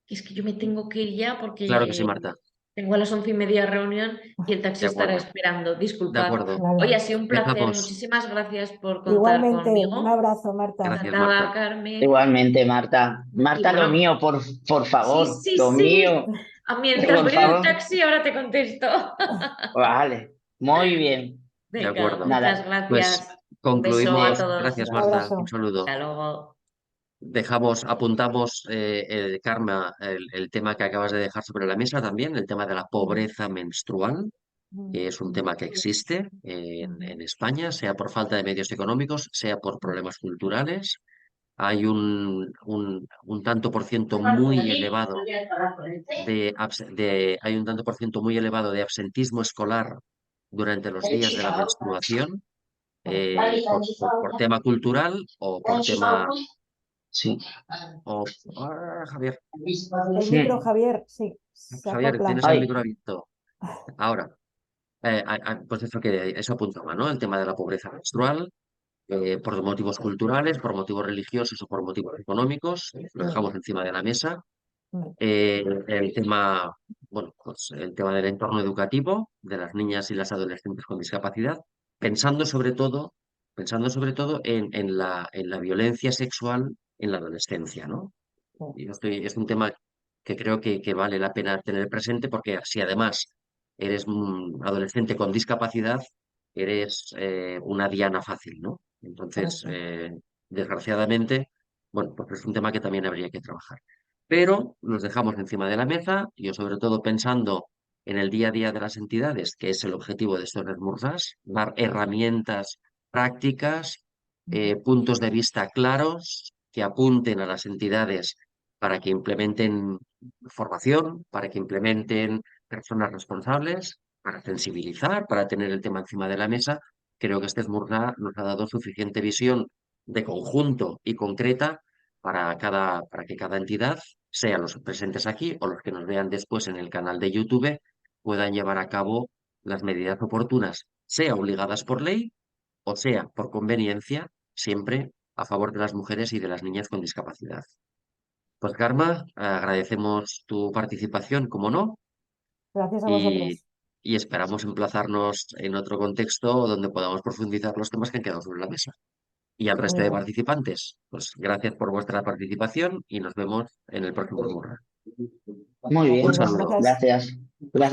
es que yo me tengo que ir ya Claro que sí, porque Marta. tengo a las 11:30 reunión y el taxi De estará acuerdo, esperando. de Disculpad. acuerdo. Oye, Claro. ha sido un placer. Dejamos. Muchísimas gracias por contar Igualmente, un conmigo. abrazo, Marta. Gracias, Encantada, Marta. Carmen. Igualmente, Marta. Y Marta, lo bueno, mío, por sí, favor, sí, lo sí. mío, Mientras por voy en el favor. taxi, ahora te contesto. Vale, muy bien. De Venga, acuerdo. muchas Nada, Pues gracias. Un beso a concluimos. todos. Gracias, Un Marta. Un abrazo. saludo. Hasta luego. Apuntamos, Karma, el tema que acabas de dejar sobre la mesa también, el tema de la pobreza menstrual, que es un tema que existe en España, sea por falta de medios económicos, sea por problemas culturales. Hay un tanto por ciento muy elevado hay un tanto por ciento muy elevado de absentismo escolar durante los días de la menstruación, por tema cultural o por tema... Sí. Javier, El micro, Javier, sí, se Javier, acopla. tienes el Ay, micro abierto. Ahora, pues eso apuntaba, ¿no? El tema de la pobreza menstrual, por motivos culturales, por motivos religiosos o por motivos económicos, lo dejamos encima de la mesa. El tema, bueno, pues el tema del entorno educativo de las niñas y las adolescentes con discapacidad, pensando sobre todo, en la violencia sexual en la adolescencia, ¿no? Y es un tema que creo que vale la pena tener presente porque si además eres un adolescente con discapacidad, eres una diana fácil, ¿no? Entonces, Correcto. desgraciadamente, bueno, pues es un tema que también habría que trabajar. Pero los dejamos encima de la mesa, yo sobre todo pensando en el día a día de las entidades, que es el objetivo de estos Resmursas, dar herramientas prácticas, puntos de vista claros que apunten a las entidades para que implementen formación, para que implementen personas responsables, para sensibilizar, para tener el tema encima de la mesa. Creo que este Smurna nos ha dado suficiente visión de conjunto y concreta para que cada entidad, sea los presentes aquí o los que nos vean después en el canal de YouTube, puedan llevar a cabo las medidas oportunas, sea obligadas por ley o sea por conveniencia, siempre a favor de las mujeres y de las niñas con discapacidad. Pues Karma, agradecemos tu participación, como no, Gracias a y, vosotros. y esperamos emplazarnos en otro contexto donde podamos profundizar los temas que han quedado sobre la mesa. Y al Muy resto de bien. participantes, pues gracias por vuestra participación y nos vemos en el próximo Murra. muy Un bien. Venga, saludo. gracias. Gracias. Gracias.